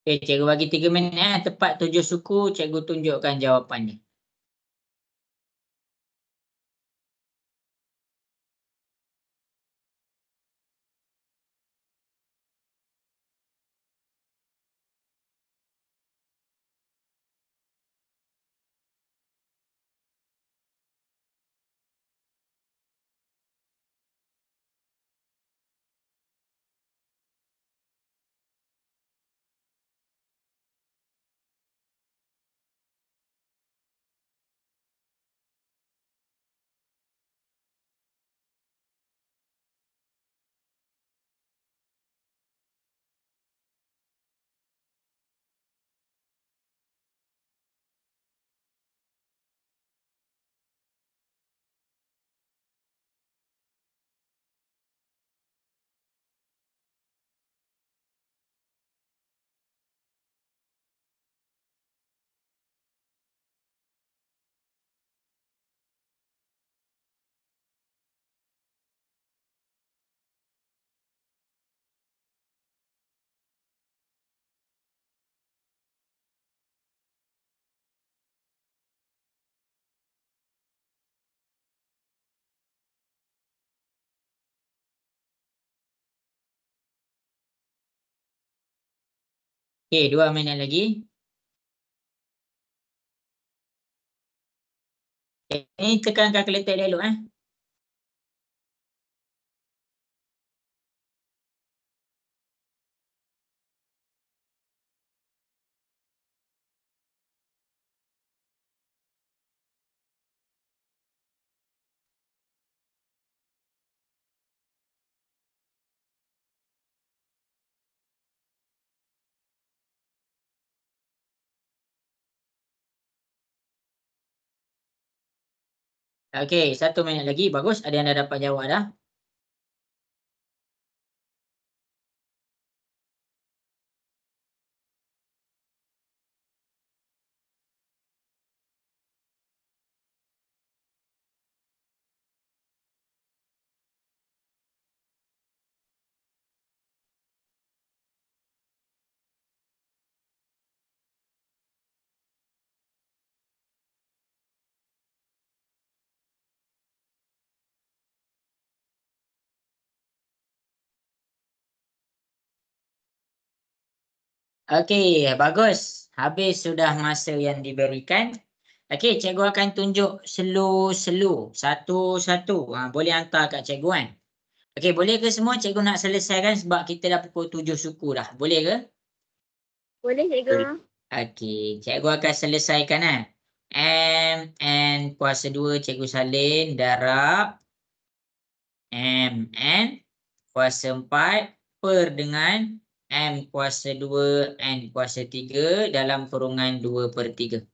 Okay, cikgu bagi 3 minit. Tepat 7 suku, cikgu tunjukkan jawapannya. Okay, 2 minit lagi. Ini tekan kalkulator dulu Okey, 1 minit lagi. Bagus. Ada yang dah dapat jawab dah. Okey, bagus. Habis sudah masa yang diberikan. Okey, cikgu akan tunjuk slow-slow. Satu-satu. Boleh hantar kat cikgu kan? Okey, boleh ke semua cikgu nak selesaikan sebab kita dah pukul 7 suku dah. Boleh ke? Boleh cikgu. Okey, cikgu akan selesaikan M, N kuasa 2 cikgu salin. Darab. M, N kuasa 4 per dengan M kuasa 2, N kuasa 3 dalam kurungan 2/3.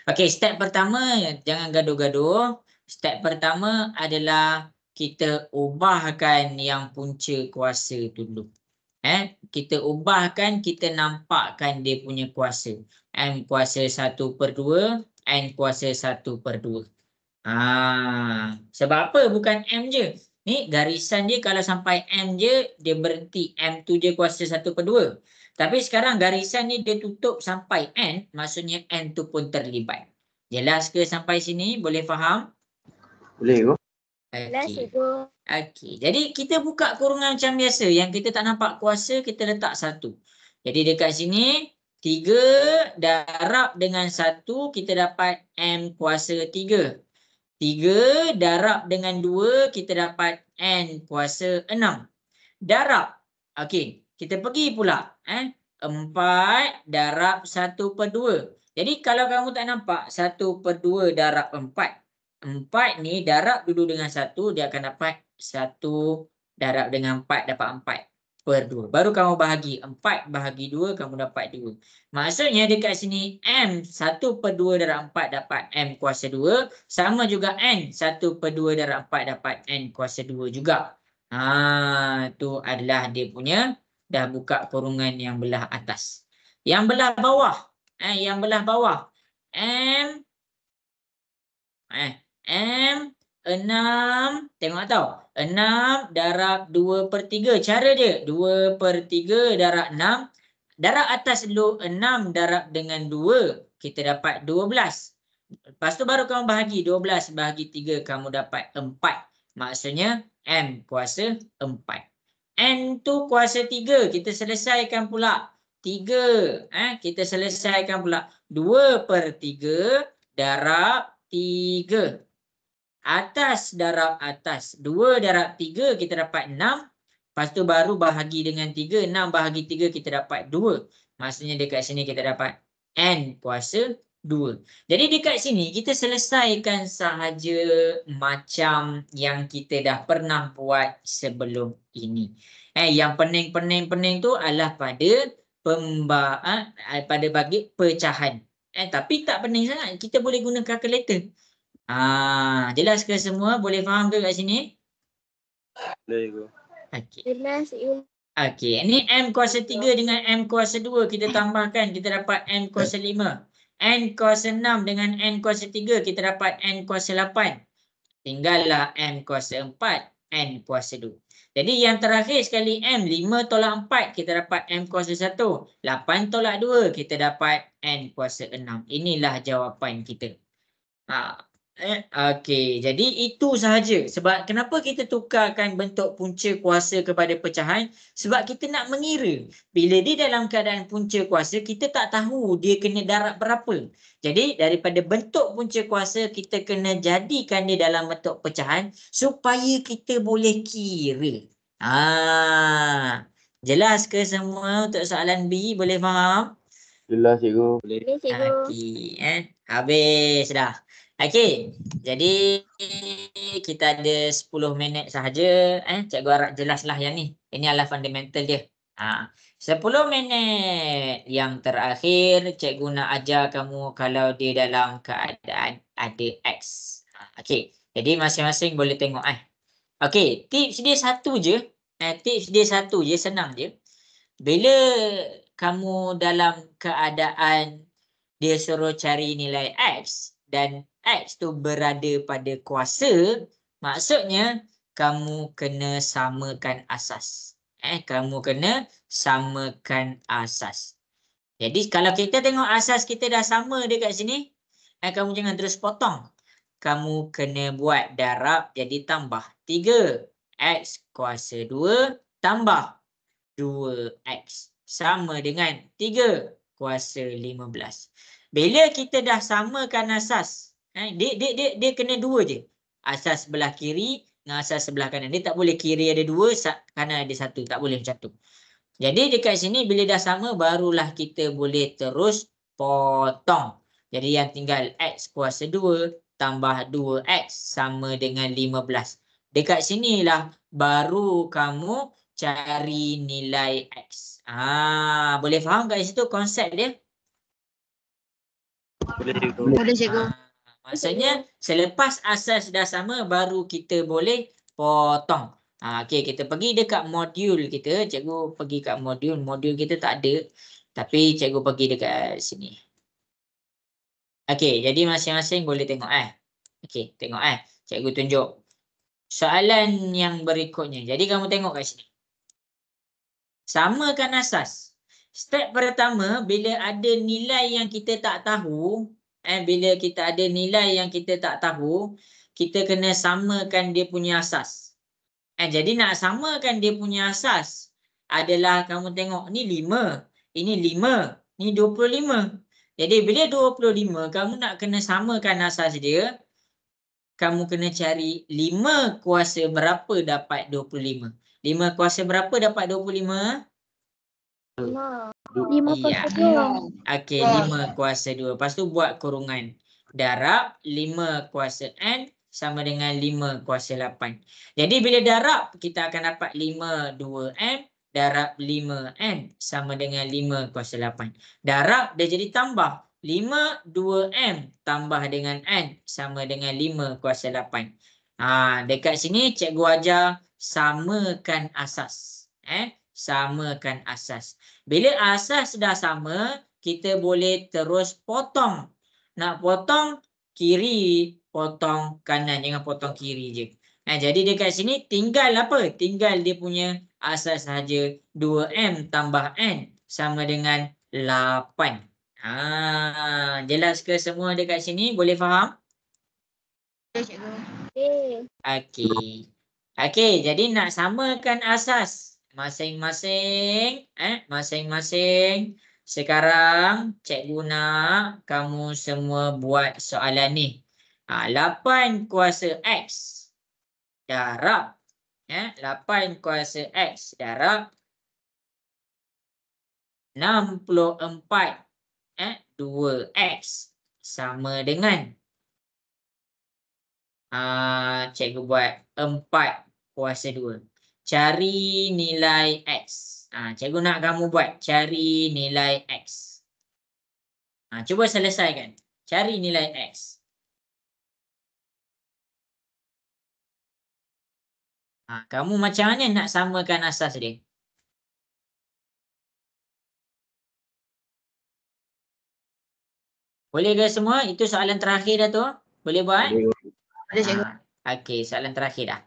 Okey, step pertama, jangan gaduh-gaduh. Step pertama adalah kita ubahkan yang punca kuasa dulu. Kita ubahkan, kita nampakkan dia punya kuasa. M kuasa 1/2, N kuasa 1/2. Sebab apa bukan M je? Ni garisan dia kalau sampai M je, dia berhenti. M tu je kuasa 1/2. Tapi sekarang garisan ni dia tutup sampai N, maksudnya N tu pun terlibat. Jelas ke sampai sini? Boleh faham? Boleh ke? Jelas Okey. cikgu. Okey. Jadi kita buka kurungan macam biasa. Yang kita tak nampak kuasa, kita letak 1. Jadi dekat sini 3 darab dengan 1, kita dapat M kuasa 3. 3 darab dengan 2, kita dapat N kuasa 6. Darab. Okey, kita pergi pula. 4 darab 1/2. Jadi kalau kamu tak nampak 1/2 darab 4. 4 ni darab dulu dengan 1, dia akan dapat 1 darab dengan 4 dapat 4/2. Baru kamu bahagi 4 bahagi 2, kamu dapat 2. Maksudnya dekat sini M 1/2 darab 4 dapat M kuasa 2. Sama juga N 1/2 darab 4 dapat N kuasa 2 juga. Tu adalah dia punya dah buka kurungan yang belah atas. Yang belah bawah. Yang belah bawah. M 6, tengok tau. 6 darab 2/3. Cara dia 2/3 darab 6. darab atas 6 darab dengan 2, kita dapat 12. Lepas tu baru kamu bahagi 12 bahagi 3, kamu dapat 4. Maksudnya M kuasa 4. N tu kuasa 3, kita selesaikan pula 3. Kita selesaikan pula 2/3 darab 3. Atas darab atas 2 darab 3 kita dapat 6. Lepas tu baru bahagi dengan 3. 6 bahagi 3 kita dapat 2. Maksudnya dekat sini kita dapat N kuasa 2. Jadi dekat sini kita selesaikan sahaja macam yang kita dah pernah buat sebelum ini. Yang pening tu adalah pada pada bagi pecahan. Tapi tak pening sangat. Kita boleh guna calculator. Jelas ke semua? Boleh faham ke kat sini? Boleh cikgu. Jelas cikgu. Okey, ini M kuasa 3 dengan M kuasa 2 kita tambahkan, kita dapat M kuasa 5. N kuasa 6 dengan N kuasa 3 kita dapat N kuasa 8. Tinggallah M kuasa 4, N kuasa 2. Jadi yang terakhir sekali M, 5 tolak 4 kita dapat M kuasa 1. 8 tolak 2 kita dapat N kuasa 6. Inilah jawapan kita. Okey, jadi itu sahaja. Sebab kenapa kita tukarkan bentuk punca kuasa kepada pecahan? Sebab kita nak mengira. Bila dia dalam keadaan punca kuasa, kita tak tahu dia kena darab berapa. Jadi daripada bentuk punca kuasa, kita kena jadikan dia dalam bentuk pecahan supaya kita boleh kira. Jelas ke semua untuk soalan B? Boleh faham? Jelas cikgu. Boleh. Boleh cikgu. Okey, habis dah. Okey, jadi kita ada 10 minit sahaja. Cikgu harap jelaslah yang ni. Ini adalah fundamental dia. 10 minit yang terakhir, cikgu nak ajar kamu kalau dia dalam keadaan ada X. Okey, jadi masing-masing boleh tengok. Okey, tips dia satu je. Senang je. Bila kamu dalam keadaan dia suruh cari nilai X dan X tu berada pada kuasa, maksudnya kamu kena samakan asas. Kamu kena samakan asas. Jadi kalau kita tengok asas kita dah sama dekat sini, kamu jangan terus potong. Kamu kena buat darab jadi tambah 3. X kuasa 2 tambah 2X sama dengan 3 kuasa 15. Bila kita dah samakan asas, dia kena 2 je. Asas sebelah kiri dengan asas sebelah kanan. Dia tak boleh kiri ada 2, kanan ada 1. Tak boleh macam tu. Jadi dekat sini bila dah sama, barulah kita boleh terus potong. Jadi yang tinggal X kuasa 2 tambah 2X sama dengan 15. Dekat sinilah baru kamu cari nilai X. Boleh faham kat situ konsep dia? Boleh cikgu. Boleh cikgu. Maksudnya selepas asas dah sama baru kita boleh potong. Okey, kita pergi dekat modul kita. Cikgu pergi kat modul. Modul kita tak ada. Tapi cikgu pergi dekat sini. Okey, jadi masing-masing boleh tengok. Okey, tengok Cikgu tunjuk. Soalan yang berikutnya. Jadi kamu tengok kat sini. Samakan asas. Step pertama, bila ada nilai yang kita tak tahu, bila kita ada nilai yang kita tak tahu, kita kena samakan dia punya asas. Jadi nak samakan dia punya asas adalah kamu tengok ni 5, ini 5, ni 25. Jadi bila 25, kamu nak kena samakan asas dia, kamu kena cari 5 kuasa berapa dapat 25. 5 kuasa berapa dapat 25? 5 Iya. kuasa 2. Okey, 5 kuasa 2. Lepas tu buat kurungan. Darab 5 kuasa N sama dengan 5 kuasa 8. Jadi bila darab, kita akan dapat 5 2N darab 5N sama dengan 5 kuasa 8. Darab dia jadi tambah. 5 2M tambah dengan N sama dengan 5 kuasa 8. Dekat sini cikgu ajar samakan asas. Samakan asas. Bila asas dah sama, kita boleh terus potong. Nak potong kiri, potong kanan. Jangan potong kiri je. Jadi dekat sini tinggal apa? Tinggal dia punya asas saja 2M tambah N sama dengan 8. Jelas ke semua dekat sini? Boleh faham? Ya, cikgu. Okey. Okey. Okey, jadi nak samakan asas masing-masing. Masing-masing. Sekarang cikgu nak kamu semua buat soalan ni. 8 kuasa X darab. 8 kuasa X darab 64 2X sama dengan cikgu buat 4 kuasa 2. Cari nilai X. Cikgu nak kamu buat cari nilai X. Cuba selesaikan. Cari nilai X. Kamu macam mana nak samakan asas dia? Boleh ke semua? Itu soalan terakhir dah tu. Boleh buat? Boleh, cikgu. Okey, soalan terakhir dah.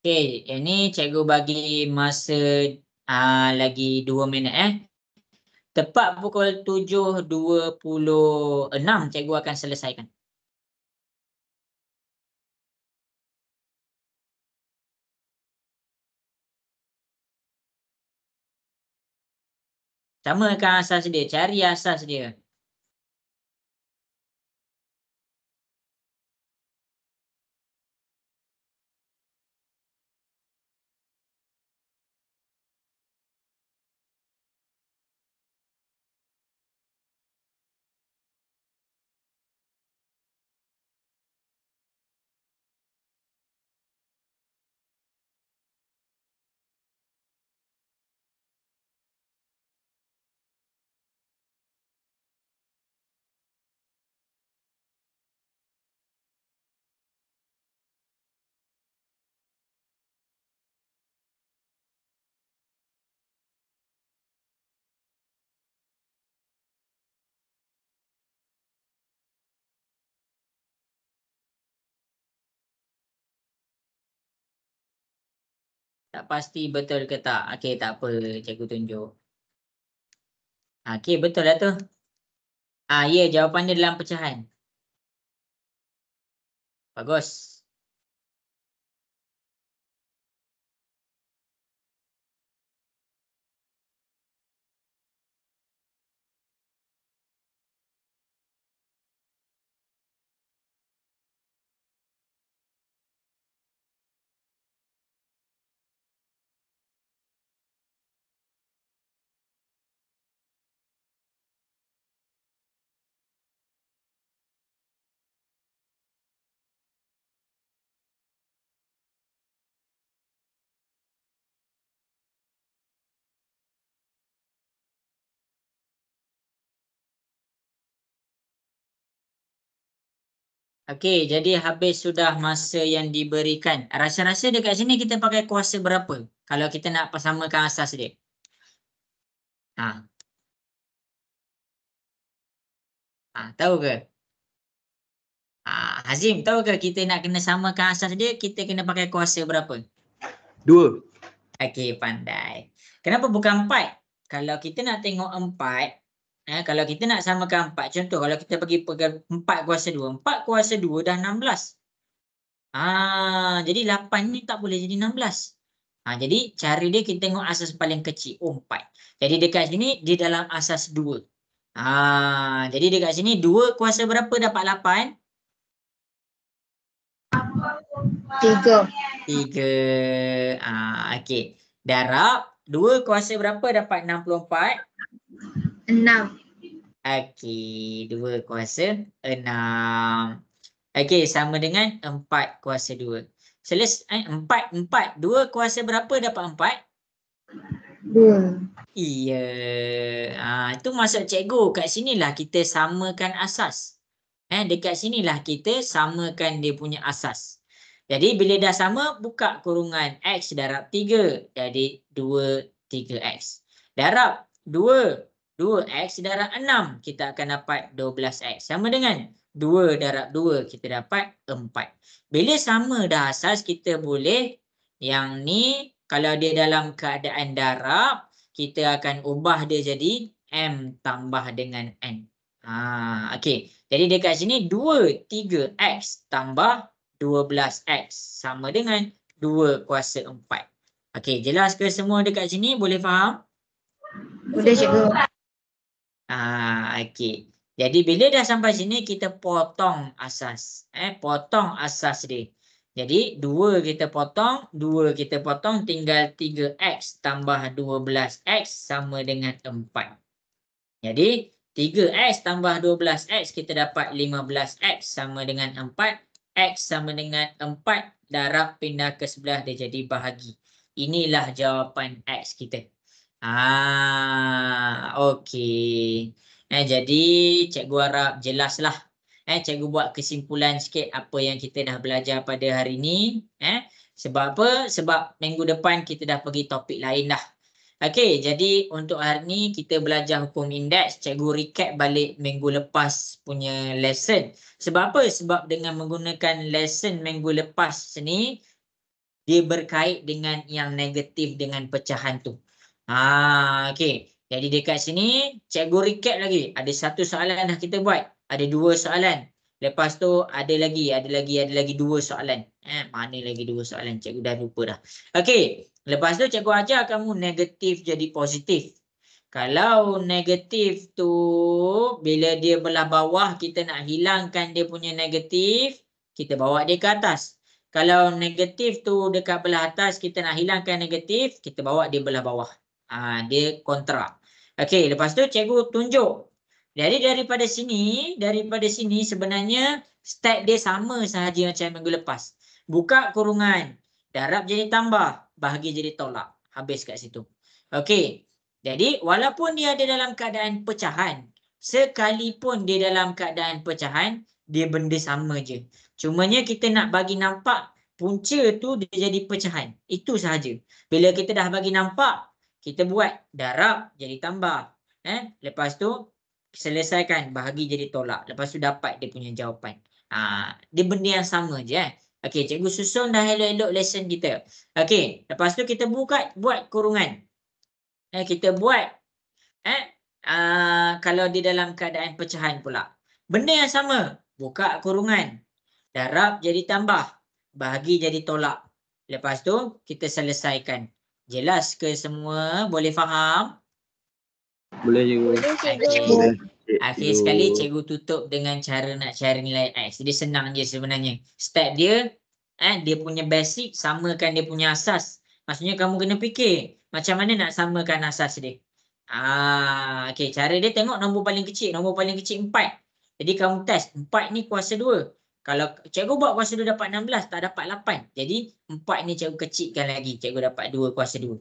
Okey, ini cikgu bagi masa lagi 2 minit Tepat pukul 7.26 cikgu akan selesaikan. Samakan asas dia, cari asas dia. Tak pasti betul ke tak? Okey, tak apa, cikgu tunjuk. Okey, betul lah tu. Ya, jawapan dia dalam pecahan. Bagus. Okey, jadi habis sudah masa yang diberikan. Rasa-rasa dekat sini kita pakai kuasa berapa? Kalau kita nak samakan asas dia. Tahu ke? Hazim, tahu ke kita nak kena samakan asas dia, kita kena pakai kuasa berapa? 2. Okey, pandai. Kenapa bukan 4? Kalau kita nak tengok 4, kalau kita nak samakan 4, contoh kalau kita pergi pegang 4 kuasa 2, 4 kuasa 2 dah 16. Jadi 8 ni tak boleh jadi 16. Jadi cara dia kita tengok asas paling kecil, 4. Jadi dekat sini di dalam asas 2. Jadi dekat sini 2 kuasa berapa dapat 8? 3. 3. Okey. Darab 2 kuasa berapa dapat 64? 6. Okey, 2 kuasa 6. Okey, sama dengan 4 kuasa 2. 4, 2 kuasa berapa dapat 4? 2. Iya. Itu maksud cikgu. Kat sinilah kita samakan asas. Dekat sinilah kita samakan dia punya asas. Jadi bila dah sama, buka kurungan X darab 3. Jadi 2, 3X. Darab 2. 2X darab 6. Kita akan dapat 12X. Sama dengan 2 darab 2. Kita dapat 4. Bila sama dah asas, kita boleh yang ni kalau dia dalam keadaan darab, kita akan ubah dia jadi M tambah dengan N. Okey. Jadi dekat sini 2, 3X tambah 12X sama dengan 2 kuasa 4. Okey, jelas ke semua dekat sini? Boleh faham? Boleh cikgu. Okey. Jadi bila dah sampai sini kita potong asas. Potong asas dia. Jadi 2 kita potong, 2 kita potong, tinggal 3X tambah 12X sama dengan 4. Jadi 3X tambah 12X kita dapat 15X sama dengan 4. X sama dengan 4 darab pindah ke sebelah dia jadi bahagi. Inilah jawapan X kita. Okey. Jadi cikgu harap jelaslah. Cikgu buat kesimpulan sikit apa yang kita dah belajar pada hari ni. Sebab apa? Sebab minggu depan kita dah pergi topik lain dah. Okey, jadi untuk hari ni kita belajar hukum indeks. Cikgu recap balik minggu lepas punya lesson. Sebab apa? Sebab dengan menggunakan lesson minggu lepas ni, dia berkait dengan yang negatif dengan pecahan tu. Okey. Jadi dekat sini cikgu recap lagi. Ada satu soalan dah kita buat. Ada 2 soalan. Lepas tu ada lagi 2 soalan. Mana lagi 2 soalan? Cikgu dah lupa dah. Okey. Lepas tu cikgu ajar kamu negatif jadi positif. Kalau negatif tu bila dia belah bawah kita nak hilangkan dia punya negatif, kita bawa dia ke atas. Kalau negatif tu dekat belah atas kita nak hilangkan negatif, kita bawa dia belah bawah. Dia kontra. Okey, lepas tu cikgu tunjuk. Jadi daripada sini sebenarnya step dia sama sahaja macam minggu lepas. Buka kurungan, darab jadi tambah, bahagi jadi tolak. Habis kat situ. Okey. Jadi walaupun dia ada dalam keadaan pecahan, sekalipun dia dalam keadaan pecahan, dia benda sama je. Cumanya kita nak bagi nampak punca tu dia jadi pecahan. Itu sahaja. Bila kita dah bagi nampak, kita buat darab jadi tambah. Lepas tu selesaikan bahagi jadi tolak. Lepas tu dapat dia punya jawapan. Dia benda yang sama je. Okey, cikgu susun dah elok-elok lesson kita. Okey, lepas tu kita buat kurungan. Kita buat kalau di dalam keadaan pecahan pula. Benda yang sama. Buka kurungan. Darab jadi tambah. Bahagi jadi tolak. Lepas tu kita selesaikan. Jelas ke semua? Boleh faham? Boleh cikgu. Boleh cikgu. Okey. Akhir sekali cikgu tutup dengan cara nak cari nilai X. Jadi senang je sebenarnya. Step dia, dia punya basic samakan dia punya asas. Maksudnya kamu kena fikir macam mana nak samakan asas dia. Okey, cara dia tengok nombor paling kecil. Nombor paling kecil 4. Jadi kamu test. 4 ni kuasa 2. Kalau cikgu buat kuasa 2 dapat 16, tak dapat 8. Jadi 4 ni cikgu kecilkan lagi. Cikgu dapat 2 kuasa 2.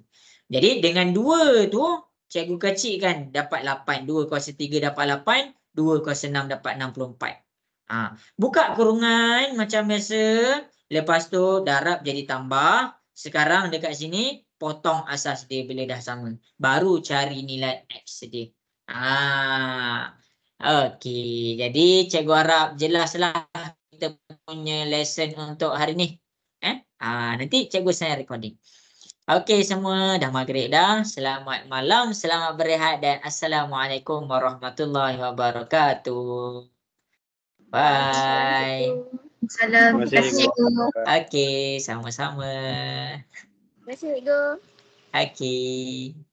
Jadi dengan 2 tu, cikgu kecilkan dapat 8. 2 kuasa 3 dapat 8. 2 kuasa 6 dapat 64. Buka kurungan macam biasa. Lepas tu darab jadi tambah. Sekarang dekat sini potong asas dia bila dah sama. Baru cari nilai X dia. Okey. Jadi cikgu harap jelaslah kita punya lesson untuk hari ni. Nanti cikgu saya recording. Okey semua, dah maghrib dah. Selamat malam, selamat berehat dan Assalamualaikum warahmatullahi wabarakatuh. Bye. Salam. Terima kasih cikgu. Okey, sama-sama. Terima kasih cikgu. Okey.